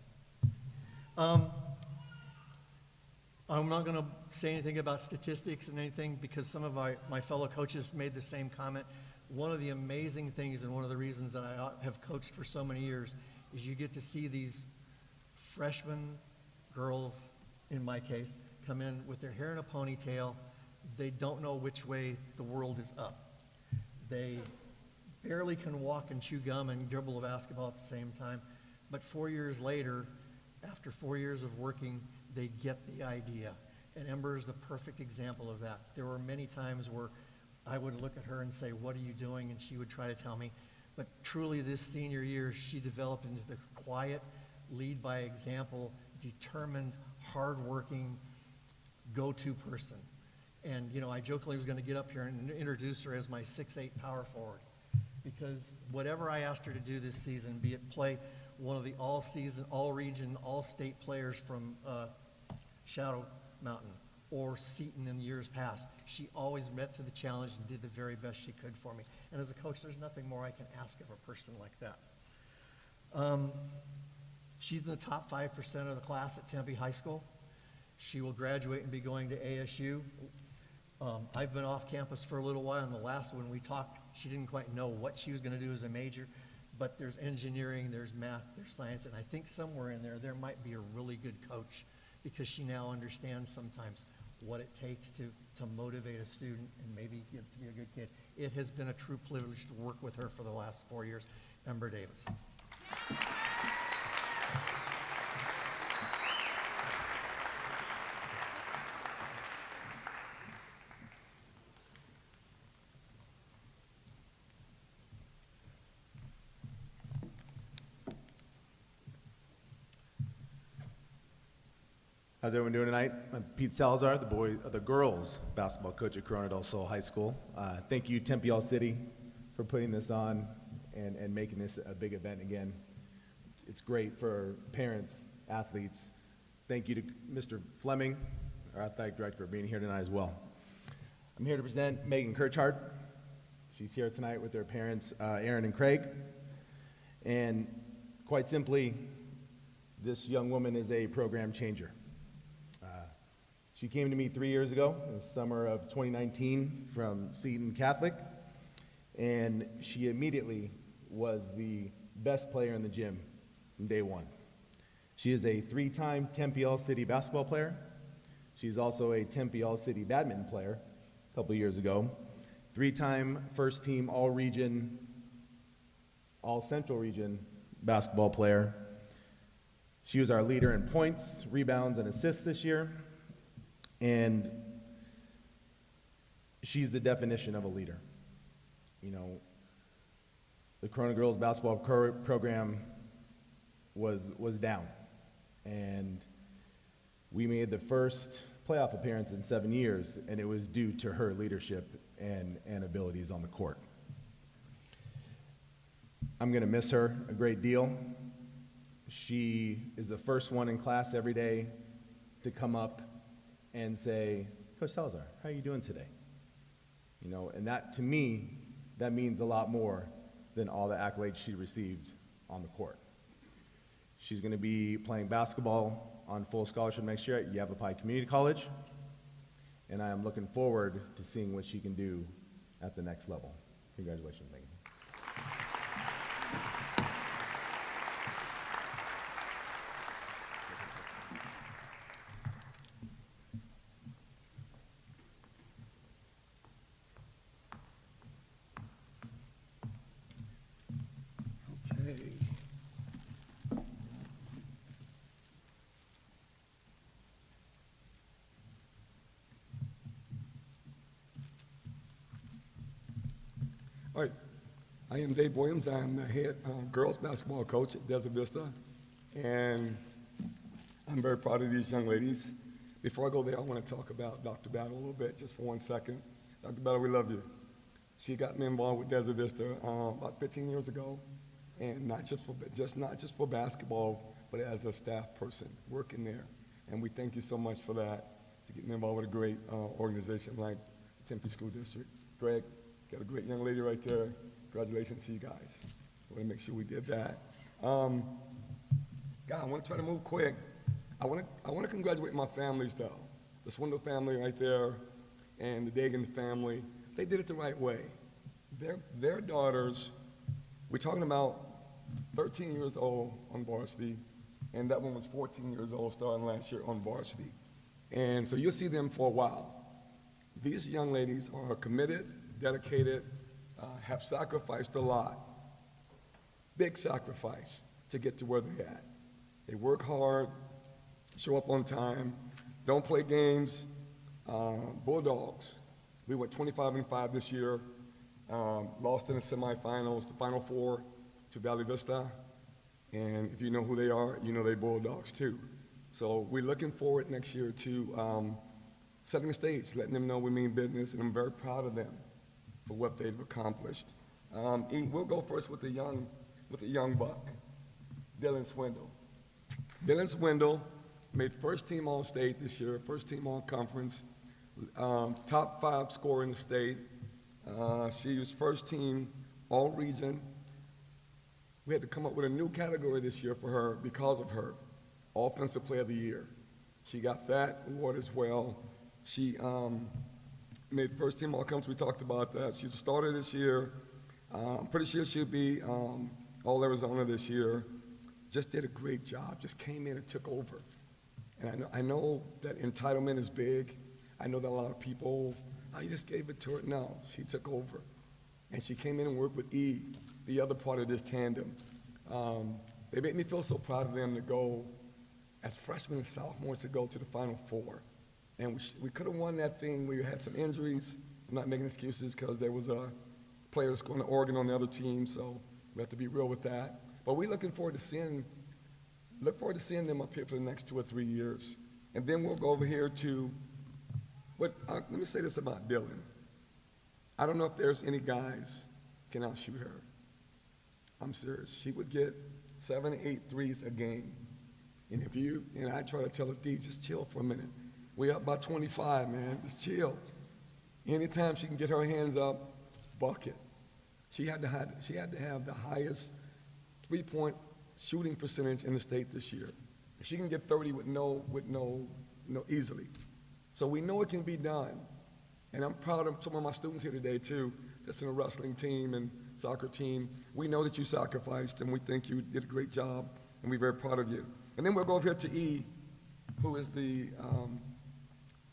I'm not going to say anything about statistics and anything because some of my fellow coaches made the same comment. One of the amazing things and one of the reasons that I have coached for so many years is you get to see these freshman girls, in my case, come in with their hair in a ponytail. They don't know which way the world is up. They barely can walk and chew gum and dribble a basketball at the same time. But 4 years later, after 4 years of working, they get the idea. And Ember is the perfect example of that. There were many times where I would look at her and say, what are you doing? And she would try to tell me. But truly this senior year, she developed into the quiet, lead by example, determined, hardworking, go-to person. And, you know, I jokingly was going to get up here and introduce her as my 6'8" power forward. Because whatever I asked her to do this season, be it play one of the all-season, all-region, all-state players from Shadow Mountain or Seton in years past, she always met to the challenge and did the very best she could for me. And as a coach, there's nothing more I can ask of a person like that. She's in the top 5% of the class at Tempe High School. She will graduate and be going to ASU. I've been off campus for a little while, and the last one we talked, she didn't quite know what she was going to do as a major, but there's engineering, there's math, there's science, and I think somewhere in there might be a really good coach because she now understands sometimes what it takes to motivate a student and maybe get to be a good kid. It has been a true privilege to work with her for the last 4 years. Ember Davis. How's everyone doing tonight? I'm Pete Salazar, the girls basketball coach at Corona del Sol High School. Thank you, Tempe All City, for putting this on and making this a big event again. It's great for parents, athletes. Thank you to Mr. Fleming, our athletic director, for being here tonight as well. I'm here to present Megan Kirchhardt. She's here tonight with her parents, Aaron and Craig. And quite simply, this young woman is a program changer. She came to me 3 years ago, in the summer of 2019, from Seton Catholic, and she immediately was the best player in the gym from day one. She is a 3-time Tempe All-City basketball player. She's also a Tempe All-City badminton player a couple years ago, 3-time first-team All-Region, All-Central Region basketball player. She was our leader in points, rebounds, and assists this year. And she's the definition of a leader. You know, the Corona girls basketball program was down. And we made the first playoff appearance in 7 years, and it was due to her leadership and abilities on the court. I'm going to miss her a great deal. She is the first one in class every day to come up and say, Coach Salazar, how are you doing today? You know, and that, to me, that means a lot more than all the accolades she received on the court. She's going to be playing basketball on full scholarship next year at Yavapai Community College, and I am looking forward to seeing what she can do at the next level. Congratulations, Megan. All right. I am Dave Williams. I am the head girls basketball coach at Desert Vista, and I'm very proud of these young ladies. Before I go there, I want to talk about Dr. Battle a little bit, just for 1 second. Dr. Battle, we love you. She got me involved with Desert Vista about 15 years ago, and not just for basketball, but as a staff person working there. And we thank you so much for that, to get me involved with a great organization like Tempe School District. Greg, got a great young lady right there. Congratulations to you guys. I want to make sure we did that. God, I want to try to move quick. I want to congratulate my families, though. The Swindle family right there and the Dagan family. They did it the right way. Their daughters, we're talking about 13 years old on varsity, and that one was 14 years old starting last year on varsity. And so you'll see them for a while. These young ladies are committed, dedicated, have sacrificed a lot, big sacrifice to get to where they're at. They work hard, show up on time, don't play games. Bulldogs. We went 25-5 this year, lost in the semifinals, the Final Four to Valley Vista. And if you know who they are, you know they Bulldogs too. So we're looking forward next year to setting the stage, letting them know we mean business, and I'm very proud of them for what they've accomplished. We'll go first with the young buck, Dylan Swindle. Dylan Swindle made first team All-State this year, first team All-Conference, top 5 scorer in the state. She was first team All-Region. We had to come up with a new category this year for her because of her, Offensive Player of the Year. She got that award as well. She made first team All-Conference. We talked about that. She's a starter this year. I'm pretty sure she'll be All-Arizona this year. Just did a great job, just came in and took over. And I know that entitlement is big. I know that a lot of people, you just gave it to her. No, she took over. And she came in and worked with E, the other part of this tandem. They made me feel so proud of them to go, as freshmen and sophomores, to go to the Final Four. And we could have won that thing. We had some injuries. I'm not making excuses because there was a player that's going to Oregon on the other team, so we have to be real with that. But we're looking forward to seeing them up here for the next 2 or 3 years. And then we'll go over here to, let me say this about Dylan. I don't know if there's any guys can outshoot her. I'm serious. She would get 7 or 8 threes a game. And I try to tell her, D, just chill for a minute. We up by 25, man, just chill. Anytime she can get her hands up, bucket. She had to have the highest three-point shooting percentage in the state this year. If she can get 30 easily. So we know it can be done. And I'm proud of some of my students here today too, that's in a wrestling team and soccer team. We know that you sacrificed and we think you did a great job and we're very proud of you. And then we'll go over here to E, who is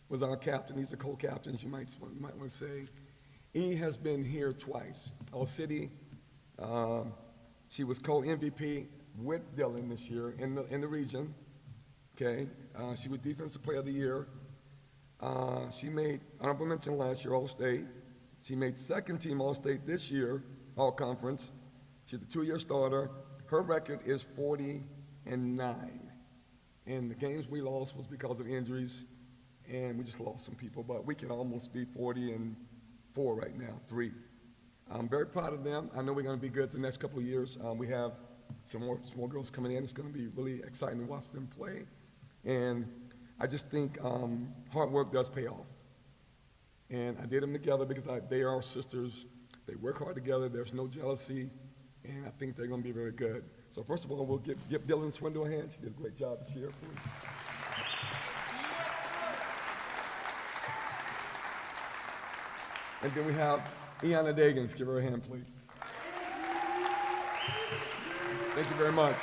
was our captain. He's the co-captain, as you might want to say. E has been here twice. All City, she was co-MVP with Dylan this year in the region. Okay, she was Defensive Player of the Year. She made honorable mention last year, All-State. She made second team All-State this year, All-Conference. She's a 2-year starter. Her record is 40-9. And the games we lost was because of injuries, and we just lost some people. But we can almost be 40-4 right now, 3. I'm very proud of them. I know we're going to be good the next couple of years. We have some more girls coming in. It's going to be really exciting to watch them play. And I just think hard work does pay off. And I did them together because they are sisters. They work hard together. There's no jealousy. And I think they're going to be very good. So first of all, we'll give Dylan Swindle a hand. She did a great job this year. And then we have Iana Dagans. Give her a hand, please. Thank you very much.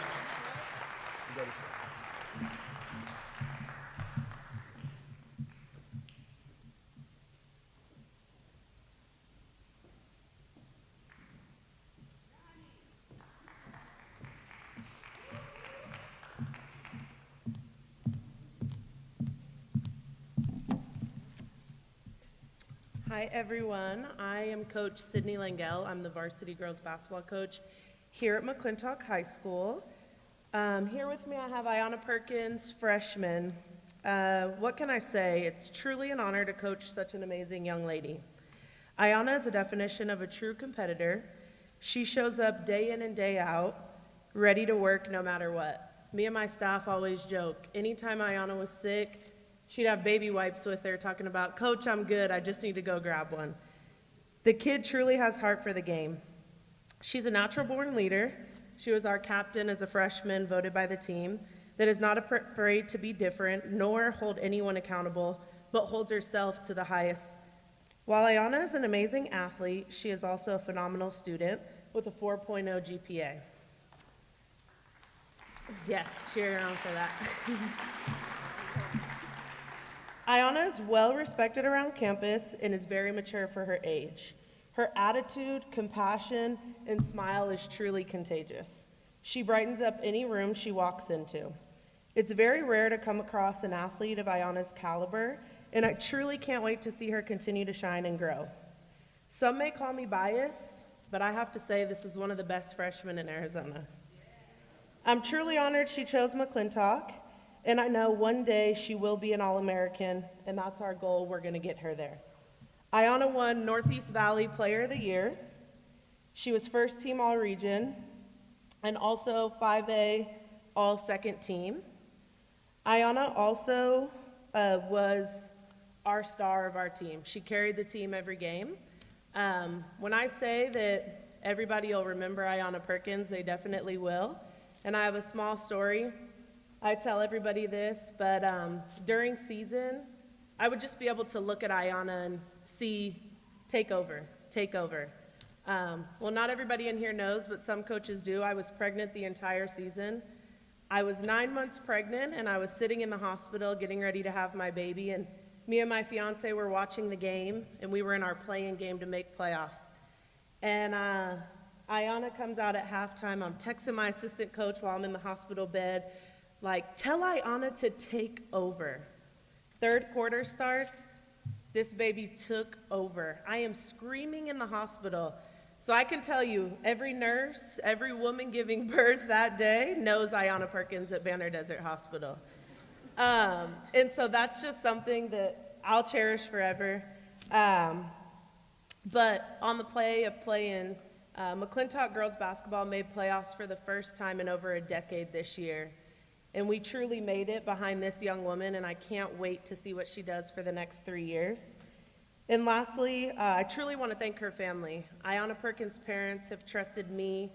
Hi, everyone. I am Coach Sydney Langell. I'm the varsity girls basketball coach here at McClintock High School. Here with me, I have Ayanna Perkins, freshman. What can I say? It's truly an honor to coach such an amazing young lady. Ayanna is a definition of a true competitor. She shows up day in and day out, ready to work no matter what. Me and my staff always joke, anytime Ayanna was sick, she'd have baby wipes with her talking about, "Coach, I'm good, I just need to go grab one." The kid truly has heart for the game. She's a natural-born leader. She was our captain as a freshman, voted by the team, that is not afraid to be different, nor hold anyone accountable, but holds herself to the highest. While Ayanna is an amazing athlete, she is also a phenomenal student with a 4.0 GPA. Yes, cheer on for that. Ayanna is well respected around campus and is very mature for her age. Her attitude, compassion, and smile is truly contagious. She brightens up any room she walks into. It's very rare to come across an athlete of Ayanna's caliber, and I truly can't wait to see her continue to shine and grow. Some may call me biased, but I have to say this is one of the best freshmen in Arizona. I'm truly honored she chose McClintock, and I know one day she will be an All-American, and that's our goal. We're going to get her there. Ayanna won Northeast Valley Player of the Year. She was first team All-Region, and also 5A All-Second Team. Ayanna also was our star of our team. She carried the team every game. When I say that everybody will remember Ayanna Perkins, they definitely will. And I have a small story. I tell everybody this, but during season, I would just be able to look at Ayanna and see, take over. Well, not everybody in here knows, but some coaches do. I was pregnant the entire season. I was 9 months pregnant, and I was sitting in the hospital getting ready to have my baby, and me and my fiance were watching the game, and we were in our play-in game to make playoffs. And Ayanna comes out at halftime. I'm texting my assistant coach while I'm in the hospital bed, like, tell Ayanna to take over. Third quarter starts, this baby took over. I am screaming in the hospital. So I can tell you, every nurse, every woman giving birth that day knows Ayanna Perkins at Banner Desert Hospital. And so that's just something that I'll cherish forever. But on the play of play-in, McClintock girls basketball made playoffs for the first time in over a decade this year. And we truly made it behind this young woman, and I can't wait to see what she does for the next 3 years. And lastly, I truly want to thank her family. Ayanna Perkins' parents have trusted me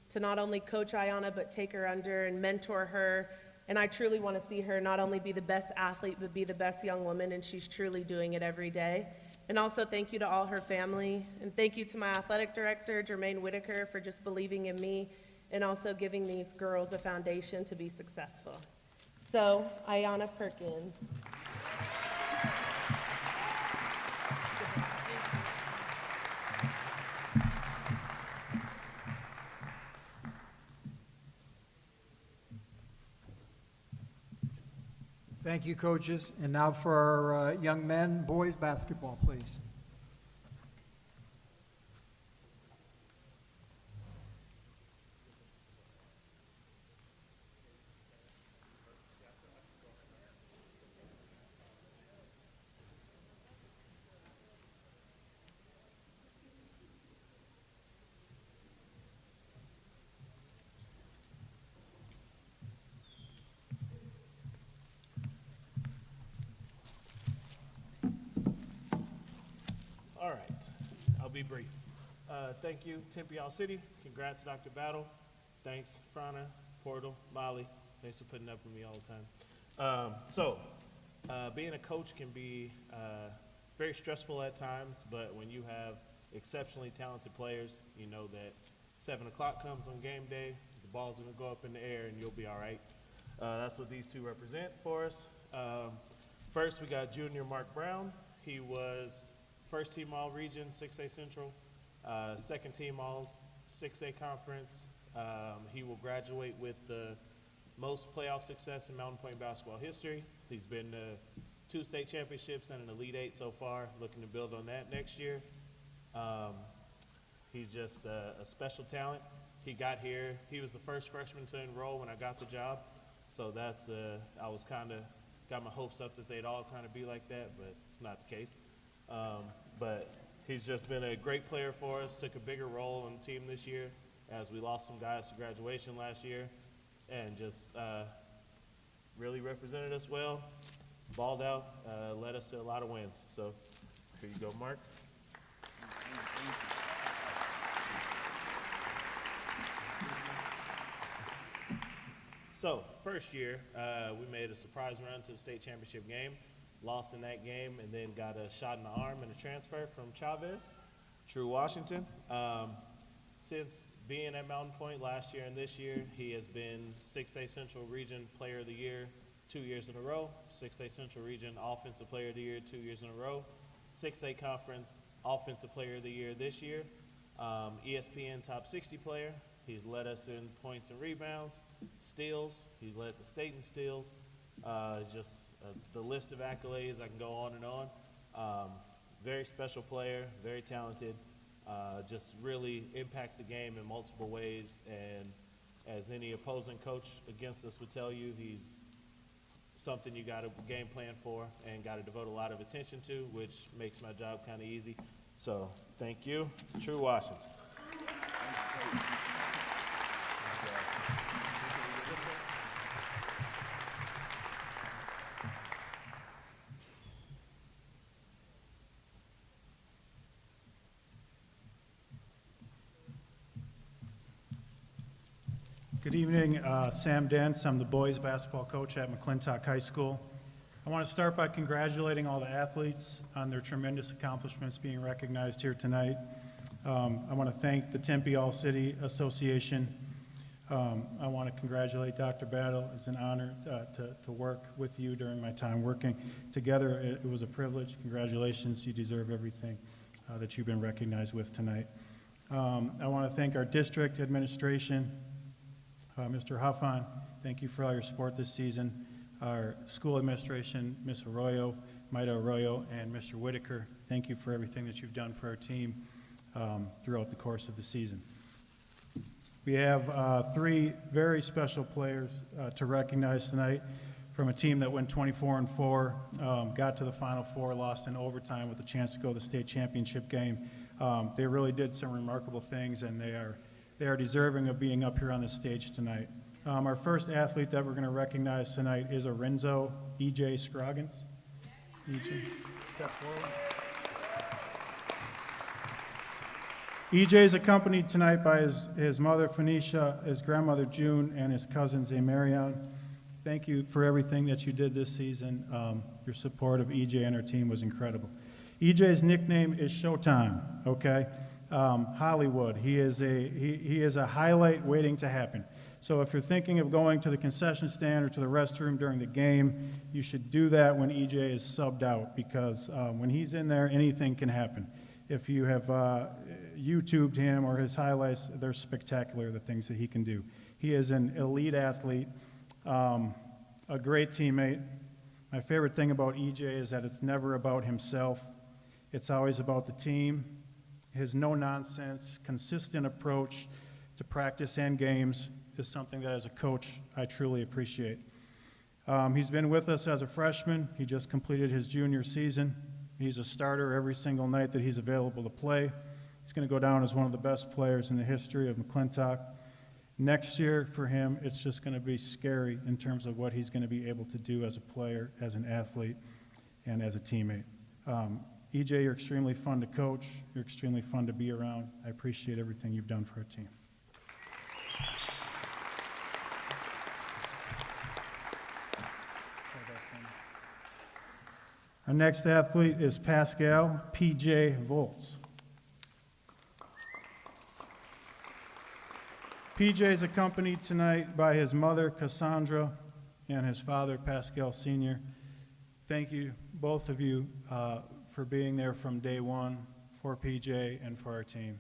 to not only coach Ayanna, but take her under and mentor her. And I truly want to see her not only be the best athlete, but be the best young woman, and she's truly doing it every day. And also thank you to all her family, and thank you to my athletic director, Jermaine Whitaker, for just believing in me and also giving these girls a foundation to be successful. So, Ayanna Perkins. Thank you, coaches. And now for our young men, boys basketball, please. All right, I'll be brief. Thank you, Tempe City. Congrats, Dr. Battle. Thanks, Frana, Portal, Molly. Thanks for putting up with me all the time. Being a coach can be very stressful at times, but when you have exceptionally talented players, you know that 7 o'clock comes on game day, the ball's gonna go up in the air and you'll be all right. That's what these two represent for us. First, we got junior Mark Brown. He was first team All-Region, 6A Central, second team All-6A Conference. He will graduate with the most playoff success in Mountain Point basketball history. He's been to 2 state championships and an Elite Eight so far, looking to build on that next year. He's just a special talent. He got here, he was the first freshman to enroll when I got the job. So that's, I was got my hopes up that they'd all kind of be like that, but it's not the case. But he's just been a great player for us, took a bigger role on the team this year as we lost some guys to graduation last year, and just really represented us well, balled out, led us to a lot of wins. So here you go, Mark. So, first year, we made a surprise run to the state championship game, lost in that game, and then got a shot in the arm and a transfer from Chavez, True Washington. Since being at Mountain Point last year and this year, he has been 6A Central Region Player of the Year 2 years in a row, 6A Central Region Offensive Player of the Year 2 years in a row, 6A Conference Offensive Player of the Year this year, ESPN Top 60 Player. He's led us in points and rebounds, steals. He's led the state in steals. Just the list of accolades, I can go on and on. Very special player, very talented. Just really impacts the game in multiple ways. And as any opposing coach against us would tell you, he's something you got to game plan for and got to devote a lot of attention to, which makes my job kind of easy. So thank you, True Washington. Good evening, Sam Dents. I'm the boys basketball coach at McClintock High School. I want to start by congratulating all the athletes on their tremendous accomplishments being recognized here tonight. I want to thank the Tempe All-City Association. I want to congratulate Dr. Battle. It's an honor to work with you during my time working together. It was a privilege. Congratulations. You deserve everything that you've been recognized with tonight. I want to thank our district administration, Mr. Huffon, thank you for all your support this season. Our school administration, Ms. Arroyo, Maida Arroyo, and Mr. Whitaker, thank you for everything that you've done for our team throughout the course of the season. We have 3 very special players to recognize tonight from a team that went 24-4, got to the Final Four, lost in overtime with a chance to go to the state championship game. They really did some remarkable things, and they are deserving of being up here on the stage tonight. Our first athlete that we're going to recognize tonight is Arinzo E.J. Scroggins. E.J., step forward. E.J. is accompanied tonight by his mother, Phoenicia, his grandmother, June, and his cousins, Amarion. Thank you for everything that you did this season. Your support of E.J. and our team was incredible. E.J.'s nickname is Showtime, okay? Hollywood. He is a highlight waiting to happen. So if you're thinking of going to the concession stand or to the restroom during the game, you should do that when EJ is subbed out, because when he's in there, anything can happen. If you have YouTubed him or his highlights, they're spectacular, the things that he can do. He is an elite athlete, a great teammate. My favorite thing about EJ is that it's never about himself. It's always about the team. His no-nonsense, consistent approach to practice and games is something that, as a coach, I truly appreciate. He's been with us as a freshman. He just completed his junior season. He's a starter every single night that he's available to play. He's going to go down as one of the best players in the history of McClintock. Next year, for him, it's just going to be scary in terms of what he's going to be able to do as a player, as an athlete, and as a teammate. EJ, you're extremely fun to coach. You're extremely fun to be around. I appreciate everything you've done for our team. Our next athlete is Pascal P.J. Volts. PJ is accompanied tonight by his mother, Cassandra, and his father, Pascal Sr. Thank you, both of you, for being there from day one for PJ and for our team.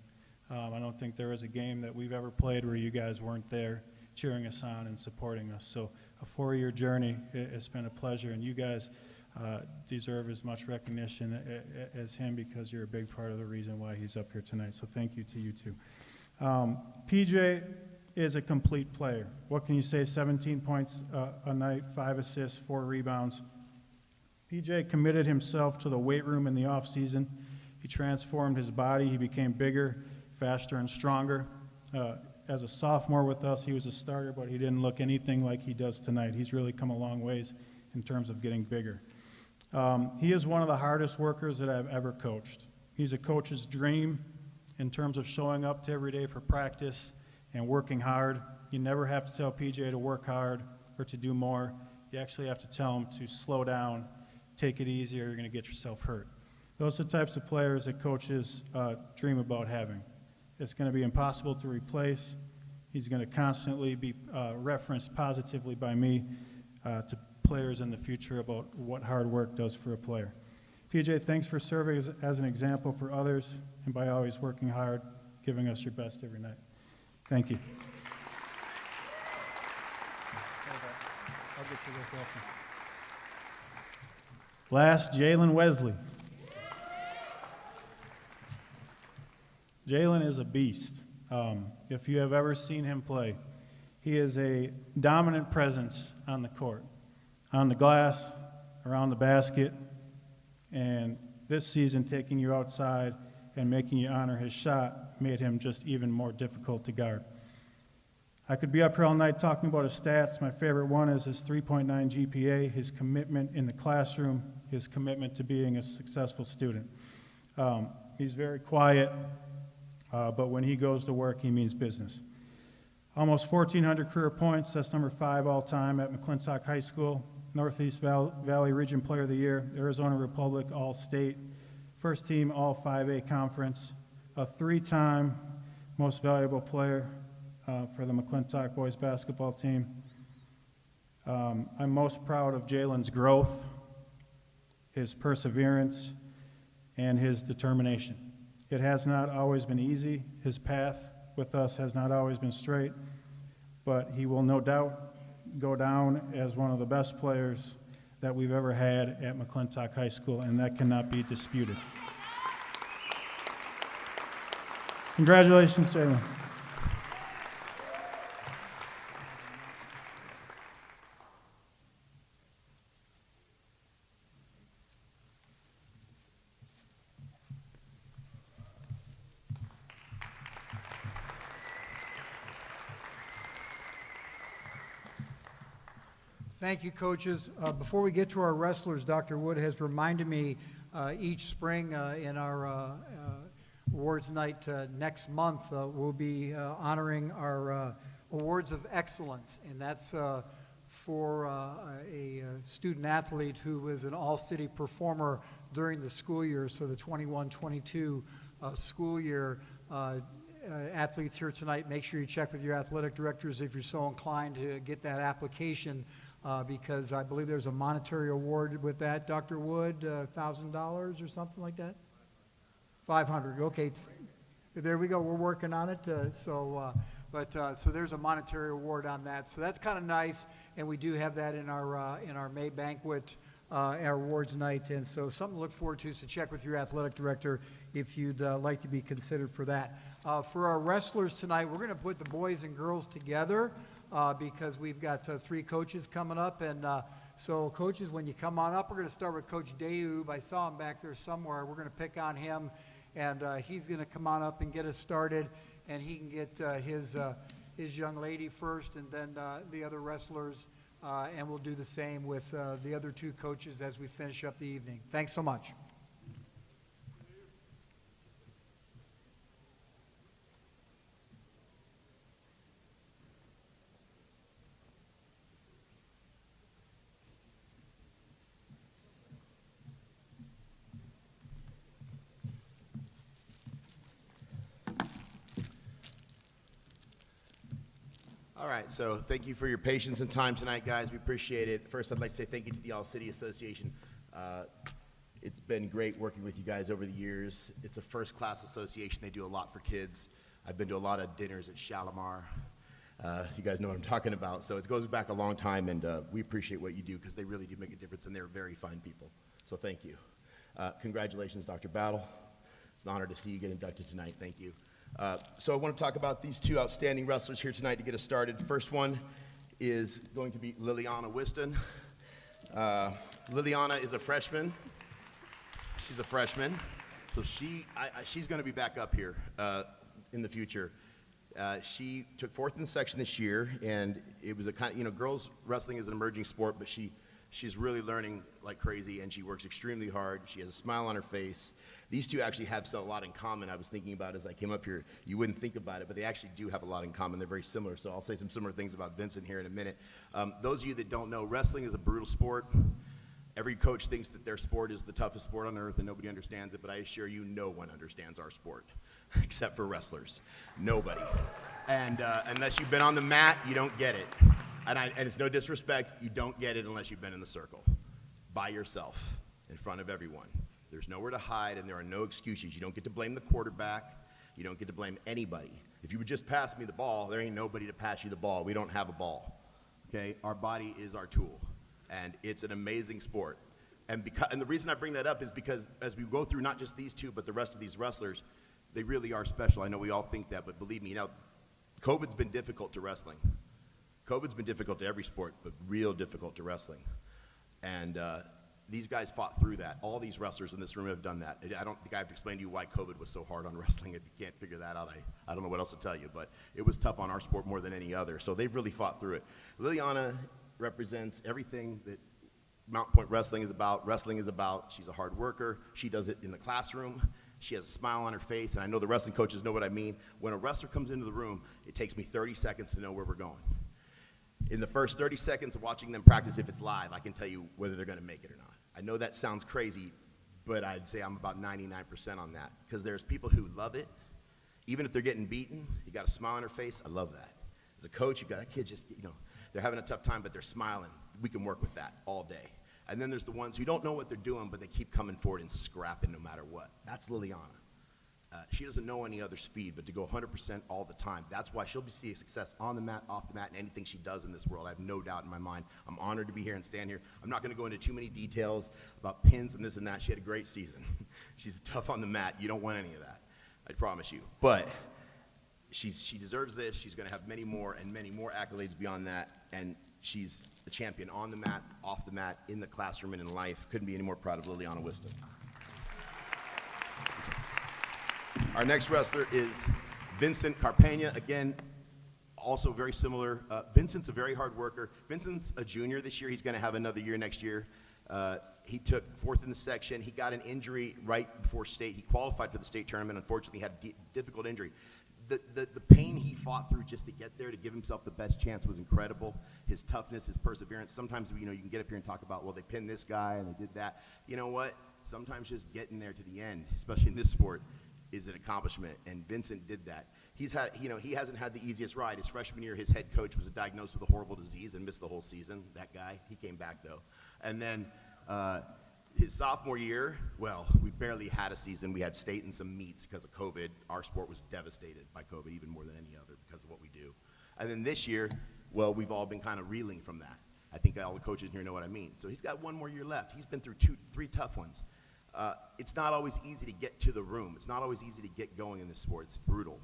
I don't think there was a game that we've ever played where you guys weren't there cheering us on and supporting us. So a 4-year journey, it's been a pleasure, and you guys deserve as much recognition as him, because you're a big part of the reason why he's up here tonight. So thank you to you two. PJ is a complete player. What can you say? 17 points a night, 5 assists, 4 rebounds. PJ committed himself to the weight room in the off season. He transformed his body. He became bigger, faster, and stronger. As a sophomore with us, he was a starter, but he didn't look anything like he does tonight. He's really come a long ways in terms of getting bigger. He is one of the hardest workers that I've ever coached. He's a coach's dream in terms of showing up to every day for practice and working hard. You never have to tell PJ to work hard or to do more. You actually have to tell him to slow down, take it easy, or you're going to get yourself hurt. Those are the types of players that coaches dream about having. It's going to be impossible to replace. He's going to constantly be referenced positively by me to players in the future about what hard work does for a player. TJ, thanks for serving as an example for others, and by always working hard, giving us your best every night. Thank you. I'll get to this after. Last, Jalen Wesley. Jalen is a beast. If you have ever seen him play, he is a dominant presence on the court, on the glass, around the basket, and this season taking you outside and making you honor his shot made him just even more difficult to guard. I could be up here all night talking about his stats. My favorite one is his 3.9 GPA, his commitment in the classroom, his commitment to being a successful student. He's very quiet, but when he goes to work, he means business. Almost 1,400 career points. That's number 5 all-time at McClintock High School. Northeast Valley Region Player of the Year, Arizona Republic All-State, first team All-5A Conference, a 3-time Most Valuable Player for the McClintock boys basketball team. I'm most proud of Jalen's growth, his perseverance, and his determination. It has not always been easy. His path with us has not always been straight, but he will no doubt go down as one of the best players that we've ever had at McClintock High School, and that cannot be disputed. Congratulations, Jalen. Thank you, coaches. Before we get to our wrestlers, Dr. Wood has reminded me each spring in our awards night next month, we'll be honoring our awards of excellence, and that's for a student athlete who was an all-city performer during the school year, so the 21-22 school year. Athletes here tonight, make sure you check with your athletic directors if you're so inclined to get that application, because I believe there's a monetary award with that. Dr. Wood, $1,000 or something like that? 500. Okay, there we go. We're working on it. So there's a monetary award on that. So that's kind of nice, and we do have that in our May banquet, our awards night, and so something to look forward to. So check with your athletic director if you'd like to be considered for that. For our wrestlers tonight, we're going to put the boys and girls together because we've got 3 coaches coming up, and so coaches, when you come on up, we're going to start with Coach Dayoub. I saw him back there somewhere. We're going to pick on him, and he's going to come on up and get us started, and he can get his young lady first, and then the other wrestlers, and we'll do the same with the other 2 coaches as we finish up the evening. Thanks so much. All right, so thank you for your patience and time tonight, guys. We appreciate it. First, I'd like to say thank you to the All-City Association. It's been great working with you guys over the years. It's a first-class association. They do a lot for kids. I've been to a lot of dinners at Shalimar. You guys know what I'm talking about. So it goes back a long time, and we appreciate what you do because they really do make a difference, and they're very fine people. So thank you. Congratulations, Dr. Battle. It's an honor to see you get inducted tonight. Thank you. So I want to talk about these two outstanding wrestlers here tonight to get us started. First one is going to be Liliana Whiston. Liliana is a freshman. She's a freshman. So she's going to be back up here in the future. She took fourth in the section this year, and it was a kind of, girls wrestling is an emerging sport, but she's really learning like crazy, and she works extremely hard. She has a smile on her face. These two actually have a lot in common. I was thinking about as I came up here. You wouldn't think about it, but they actually do have a lot in common. They're very similar, so I'll say some similar things about Vincent here in a minute. Those of you that don't know, wrestling is a brutal sport. Every coach thinks that their sport is the toughest sport on earth and nobody understands it, but I assure you no one understands our sport, except for wrestlers. Nobody. And unless you've been on the mat, you don't get it. And it's no disrespect, you don't get it unless you've been in the circle, by yourself, in front of everyone. There's nowhere to hide and there are no excuses. You don't get to blame the quarterback. You don't get to blame anybody. If you would just pass me the ball, there ain't nobody to pass you the ball. We don't have a ball, okay? Our body is our tool. And it's an amazing sport. And the reason I bring that up is because as we go through not just these two, but the rest of these wrestlers, they really are special. I know we all think that, but believe me, COVID's been difficult to wrestling. COVID's been difficult to every sport, but real difficult to wrestling. And these guys fought through that. All these wrestlers in this room have done that. I don't think I have to explain to you why COVID was so hard on wrestling. If you can't figure that out, I don't know what else to tell you, but it was tough on our sport more than any other. So they've really fought through it. Liliana represents everything that Mount Point Wrestling is about. Wrestling is about. She's a hard worker. She does it in the classroom. She has a smile on her face, and I know the wrestling coaches know what I mean. When a wrestler comes into the room, it takes me 30 seconds to know where we're going. In the first 30 seconds of watching them practice, if it's live, I can tell you whether they're going to make it or not. I know that sounds crazy, but I'd say I'm about 99% on that, because there's people who love it. Even if they're getting beaten, you got a smile on her face. I love that. As a coach, you got that kid just, they're having a tough time, but they're smiling. We can work with that all day. And then there's the ones who don't know what they're doing, but they keep coming forward and scrapping no matter what. That's Liliana. She doesn't know any other speed, but to go 100% all the time. That's why she'll be seeing success on the mat, off the mat, and anything she does in this world. I have no doubt in my mind. I'm honored to be here and stand here. I'm not going to go into too many details about pins and this and that. She had a great season. She's tough on the mat. You don't want any of that, I promise you. But she deserves this. She's going to have many more accolades beyond that, and she's the champion on the mat, off the mat, in the classroom, and in life. Couldn't be any more proud of Liliana Whiston. Our next wrestler is Vincent Carpena. Again, also very similar. Vincent's a very hard worker. Vincent's a junior this year. He's going to have another year next year. He took fourth in the section. He got an injury right before state. He qualified for the state tournament. Unfortunately, had a difficult injury. The pain he fought through just to get there, to give himself the best chance, was incredible. His toughness, his perseverance. Sometimes, you can get up here and talk about, well, they pinned this guy and they did that. You know what? Sometimes just getting there to the end, especially in this sport, is an accomplishment, and Vincent did that. He hasn't had the easiest ride. His freshman year, his head coach was diagnosed with a horrible disease and missed the whole season. That guy, he came back though. And then his sophomore year, well, we barely had a season. We had state and some meets because of COVID. Our sport was devastated by COVID, even more than any other, because of what we do. And then this year, well, we've all been kind of reeling from that. I think all the coaches here know what I mean. So he's got one more year left. He's been through three tough ones. It's not always easy to get to the room. It's not always easy to get going in this sport. It's brutal.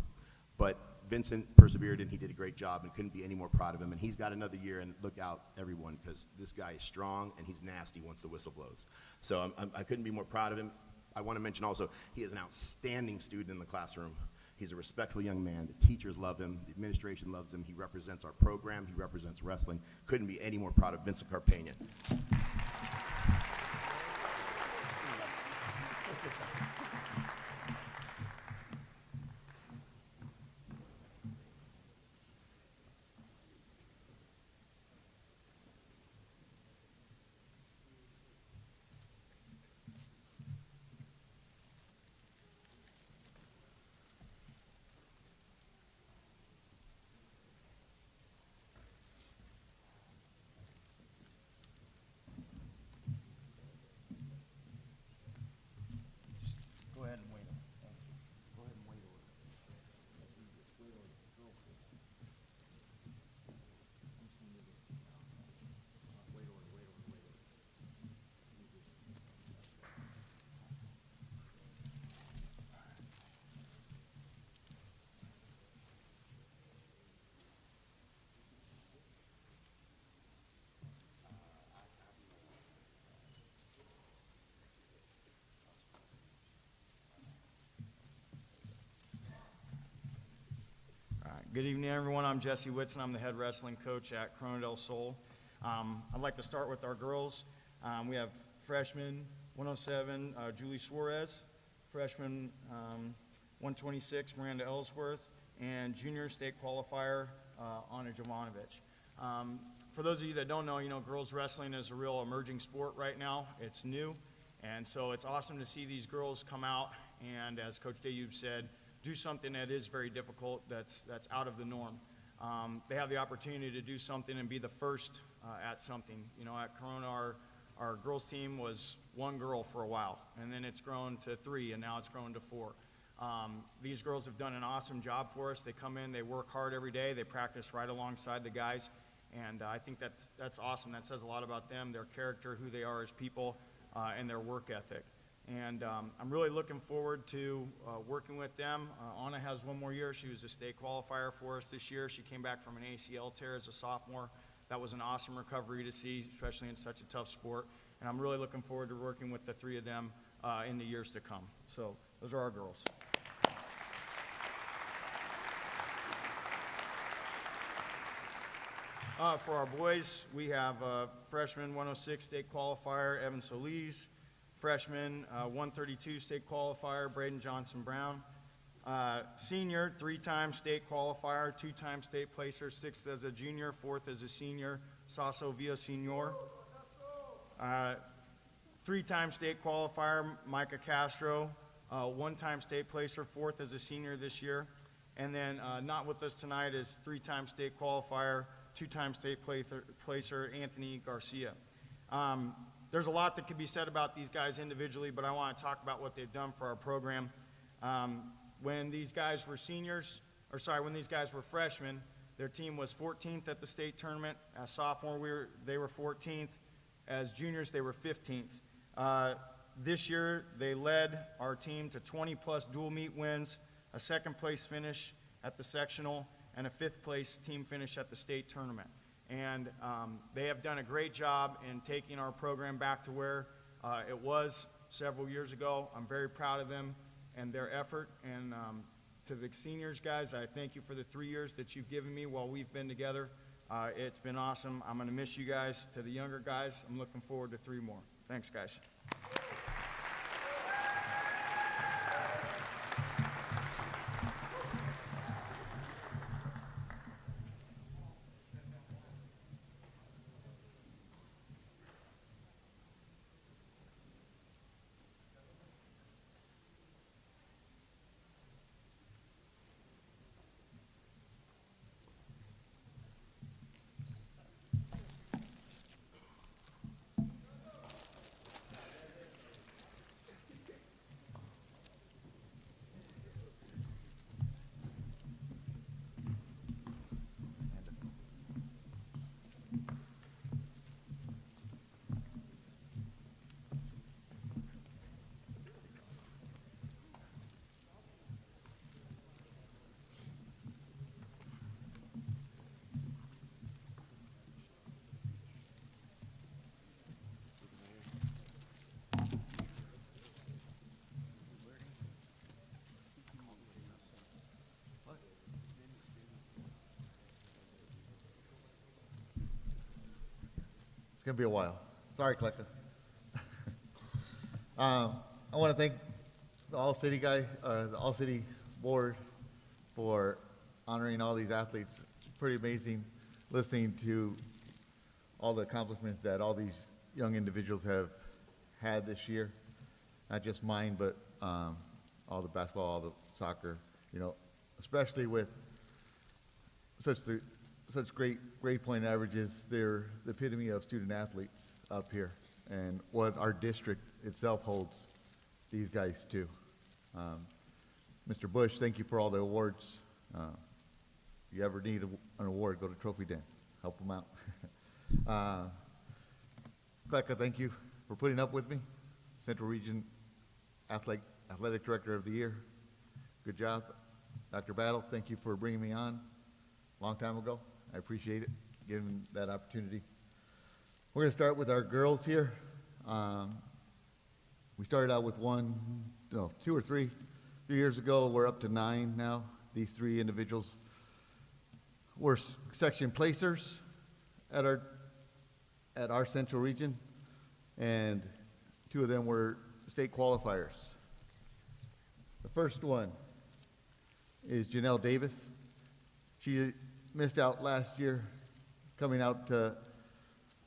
But Vincent persevered, and he did a great job, and couldn't be any more proud of him. And he's got another year, and look out, everyone, because this guy is strong, and he's nasty once the whistle blows. So I couldn't be more proud of him. I want to mention also, he is an outstanding student in the classroom. He's a respectful young man. The teachers love him. The administration loves him. He represents our program. He represents wrestling. Couldn't be any more proud of Vincent Carpena. Good evening, everyone. I'm Jesse Whitson. I'm the head wrestling coach at Corona del Sol. I'd like to start with our girls. We have freshman 107, Julie Suarez, freshman 126, Miranda Ellsworth, and junior state qualifier, Anna Jovanovic. For those of you that don't know, girls wrestling is a real emerging sport right now. It's new, and so it's awesome to see these girls come out and, as Coach Dayub said, do something that is very difficult, that's out of the norm. They have the opportunity to do something and be the first at something. At Corona, our girls team was 1 girl for a while, and then it's grown to 3, and now it's grown to 4. These girls have done an awesome job for us. They come in, they work hard every day, they practice right alongside the guys, and I think that's awesome. That says a lot about them, their character, who they are as people, and their work ethic. And I'm really looking forward to working with them. Anna has 1 more year. She was a state qualifier for us this year. She came back from an ACL tear as a sophomore. That was an awesome recovery to see, especially in such a tough sport. And I'm really looking forward to working with the 3 of them in the years to come. So those are our girls. For our boys, we have freshman 106 state qualifier, Evan Solis. Freshman 132 state qualifier, Braden Johnson-Brown. Senior, 3-time state qualifier, 2-time state placer, 6th as a junior, 4th as a senior, Sasso Villasenor. 3-time state qualifier, Micah Castro, 1-time state placer, 4th as a senior this year. And then not with us tonight is 3-time state qualifier, 2-time state placer, Anthony Garcia. There's a lot that could be said about these guys individually, but I want to talk about what they've done for our program. When these guys were when these guys were freshmen, their team was 14th at the state tournament. As sophomore, they were 14th. As juniors, they were 15th. This year, they led our team to 20-plus dual meet wins, a 2nd place finish at the sectional, and a 5th place team finish at the state tournament. And they have done a great job in taking our program back to where it was several years ago. I'm very proud of them and their effort. And to the seniors, guys, I thank you for the 3 years that you've given me while we've been together. It's been awesome. I'm going to miss you guys. To the younger guys, I'm looking forward to 3 more. Thanks, guys. It's going to be a while. Sorry, Collective. I want to thank the All-City the All-City Board for honoring all these athletes. It's pretty amazing listening to all the accomplishments that all these young individuals have had this year. Not just mine, but all the basketball, all the soccer, especially with such great grade point averages. They're the epitome of student athletes up here, and what our district itself holds these guys to. Mr. Bush, thank you for all the awards. If you ever need an award, go to Trophy Den. Help them out. Kleka, thank you for putting up with me. Central Region Athletic Director of the Year. Good job. Dr. Battle, thank you for bringing me on a long time ago. I appreciate it, giving that opportunity. We're going to start with our girls here. We started out with 2 or 3 years ago. We're up to 9 now. These 3 individuals were section placers at our central region, and 2 of them were state qualifiers. The first one is Janelle Davis. She missed out last year coming out to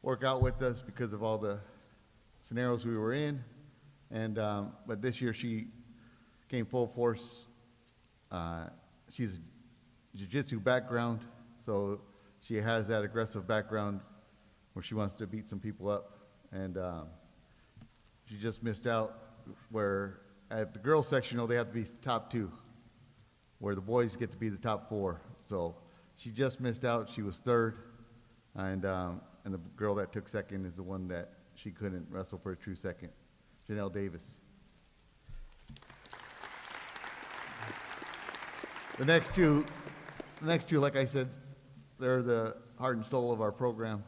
work out with us because of all the scenarios we were in, and but this year she came full force. She's a jiu-jitsu background, so she has that aggressive background where she wants to beat some people up, and she just missed out where at the girls sectional they have to be top 2, where the boys get to be the top 4. So she just missed out. She was 3rd, and the girl that took 2nd is the one that she couldn't wrestle for a true 2nd, Janelle Davis. The next two, like I said, they're the heart and soul of our program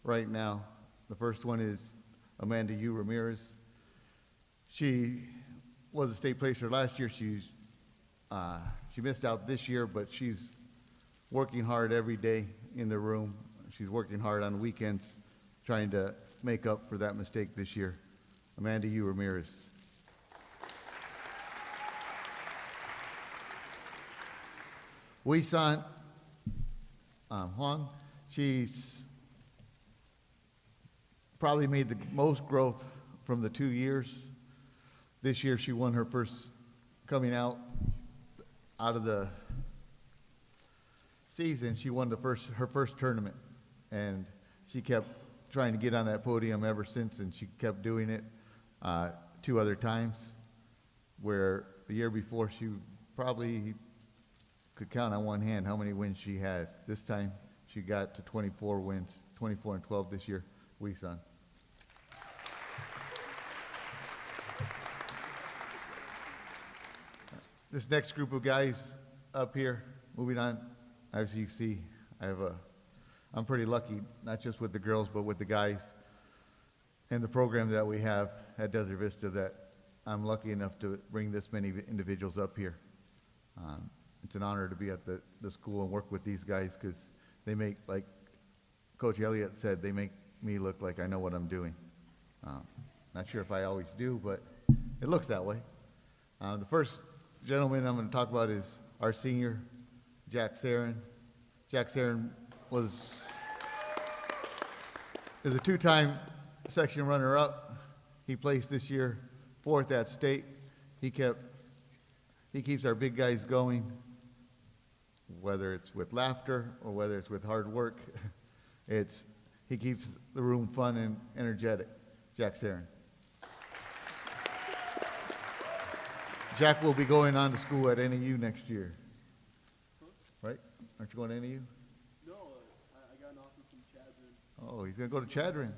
right now. The first one is Amanda Yu Ramirez. She was a state placer last year. She missed out this year, but she's working hard every day in the room. She's working hard on the weekends, trying to make up for that mistake this year. Amanda Yu Ramirez. Wei-san Huang, she's probably made the most growth from the 2 years. This year she won her first, coming out of the season, she won her first tournament, and she kept trying to get on that podium ever since, and she kept doing it 2 other times, where the year before she probably could count on one hand how many wins she has. This time she got to 24 wins, 24 and 12 this year. Wei-san. This next group of guys up here, moving on, as you see, I'm pretty lucky, not just with the girls, but with the guys and the program that we have at Desert Vista, that I'm lucky enough to bring this many individuals up here. It's an honor to be at the school and work with these guys, because they make, like Coach Elliott said, they make me look like I know what I'm doing. Not sure if I always do, but it looks that way. The first gentleman I'm going to talk about is our senior, Jack Sarin. Jack Sarin is a 2-time section runner-up. He placed this year 4th at state. He keeps our big guys going, whether it's with laughter or whether it's with hard work. He keeps the room fun and energetic. Jack Sarin. Jack will be going on to school at NAU next year. Right? Aren't you going to NAU? No, I got an offer from Chadron. Oh, he's going to go to Chadron.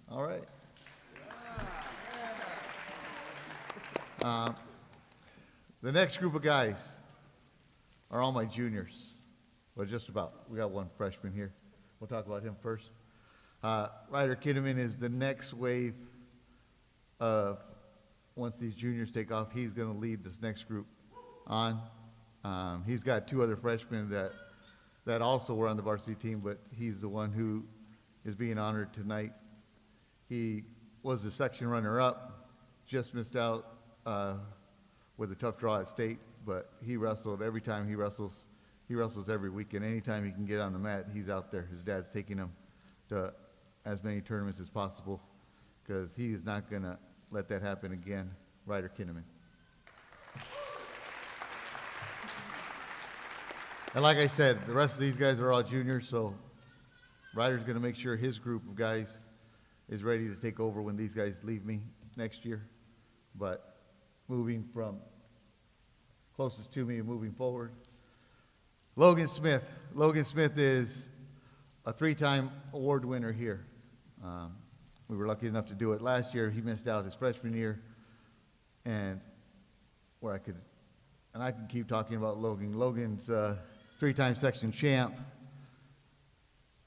All right. The next group of guys are all my juniors. Well, just about. We got one freshman here. We'll talk about him first. Ryder Kinnaman is the next wave of, once these juniors take off, he's going to lead this next group on. He's got 2 other freshmen that also were on the varsity team, but he's the one who is being honored tonight. He was the section runner-up, just missed out with a tough draw at state, but he wrestled every time he wrestles. He wrestles every weekend. Anytime he can get on the mat, he's out there. His dad's taking him to as many tournaments as possible, because he is not going to let that happen again. Ryder Kinnaman. And like I said, the rest of these guys are all juniors, so Ryder's going to make sure his group of guys is ready to take over when these guys leave me next year. But moving from closest to me and moving forward, Logan Smith. Logan Smith is a 3-time award winner here. We were lucky enough to do it last year. He missed out his freshman year, and I can keep talking about Logan. Logan's a 3-time section champ,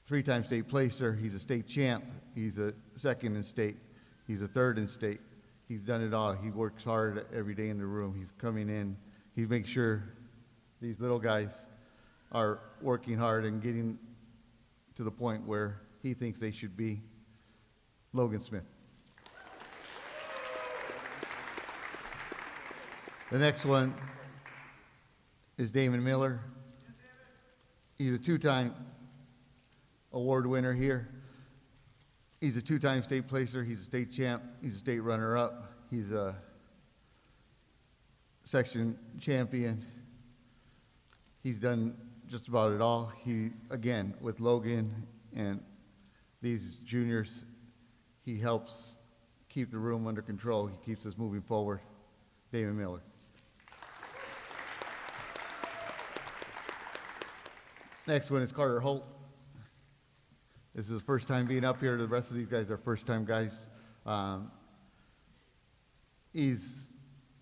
3-time state placer. He's a state champ. He's a 2nd in state. He's a 3rd in state. He's done it all. He works hard every day in the room. He's coming in. He makes sure these little guys are working hard and getting to the point where he thinks they should be. Logan Smith. The next one is Damon Miller. He's a two-time award winner here. He's a two-time state placer. He's a state champ. He's a state runner-up. He's a section champion. He's done just about it all. He's, again, with Logan and these juniors, he helps keep the room under control. He keeps us moving forward. Damon Miller. Next one is Carter Holt. This is his first time being up here. The rest of these guys are first-time guys. He's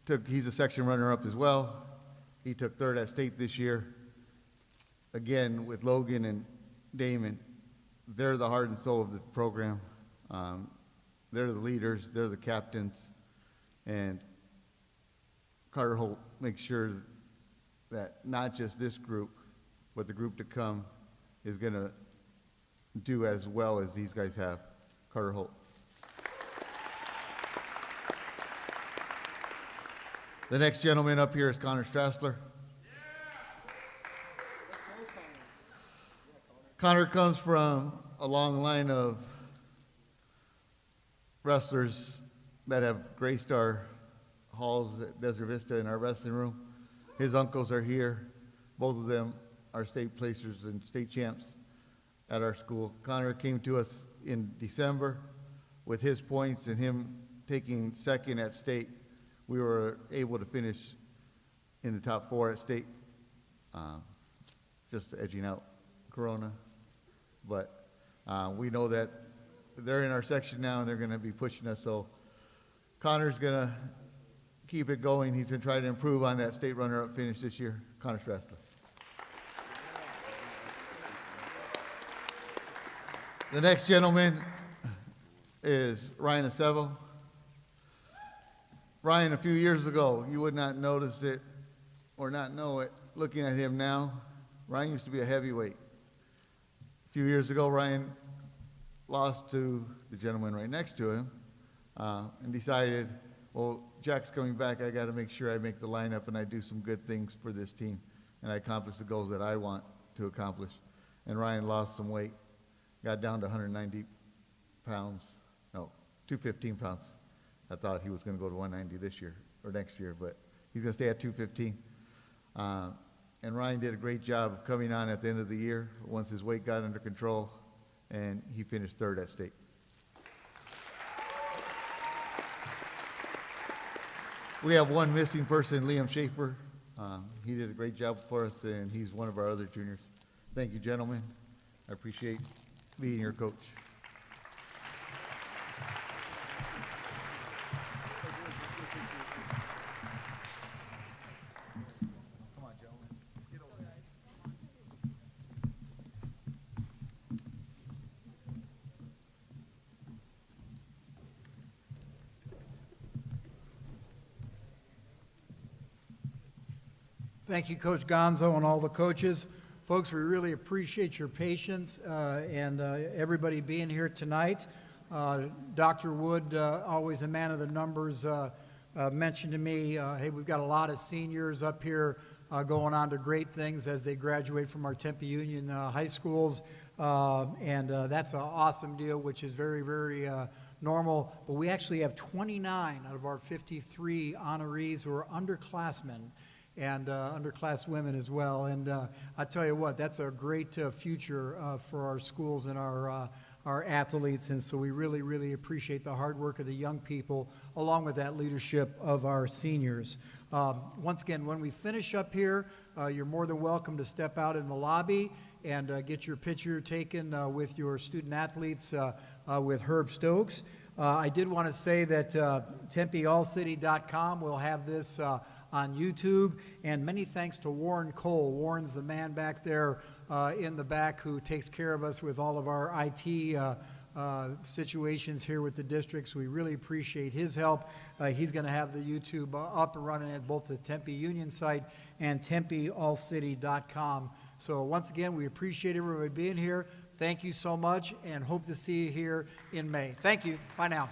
a section runner-up as well. He took third at state this year. Again, with Logan and Damon, they're the heart and soul of the program. They're the leaders. They're the captains. And Carter Holt makes sure that not just this group, but the group to come is going to do as well as these guys have. Carter Holt. The next gentleman up here is Connor Strassler. Connor comes from a long line of wrestlers that have graced our halls at Desert Vista in our wrestling room. His uncles are here. Both of them are state placers and state champs at our school. Connor came to us in December with his points and him taking second at state. We were able to finish in the top 4 at state, just edging out Corona. But we know that they're in our section now and they're going to be pushing us. So Connor's going to keep it going. He's going to try to improve on that state runner-up finish this year. Connor Strassler. The next gentleman is Ryan Acevo. Ryan, a few years ago, you would not notice it or not know it. Looking at him now, Ryan used to be a heavyweight. A few years ago, Ryan lost to the gentleman right next to him and decided, well, Jack's coming back. I got to make sure I make the lineup and I do some good things for this team and I accomplish the goals that I want to accomplish. And Ryan lost some weight, got down to 190 pounds, no, 215 pounds. I thought he was going to go to 190 this year or next year, but he's going to stay at 215. And Ryan did a great job of coming on at the end of the year once his weight got under control, and he finished third at state. We have one missing person, Liam Schaefer. He did a great job for us, and he's one of our other juniors. Thank you, gentlemen. I appreciate being your coach. Thank you, Coach Gonzo and all the coaches. Folks, we really appreciate your patience and everybody being here tonight. Dr. Wood, always a man of the numbers, mentioned to me, hey, we've got a lot of seniors up here going on to great things as they graduate from our Tempe Union high schools. And that's an awesome deal, which is very, very normal. But we actually have 29 out of our 53 honorees who are underclassmen and underclass women as well. And I tell you what, that's a great future for our schools and our athletes. And so we really, really appreciate the hard work of the young people along with that leadership of our seniors. Once again, when we finish up here, you're more than welcome to step out in the lobby and get your picture taken with your student athletes with Herb Stokes. I did want to say that TempeAllCity.com will have this on YouTube, and many thanks to Warren Cole. Warren's the man back there in the back who takes care of us with all of our IT situations here with the districts. We really appreciate his help. He's going to have the YouTube up and running at both the Tempe Union site and TempeAllCity.com. So once again, we appreciate everybody being here. Thank you so much, and hope to see you here in May. Thank you. Bye now.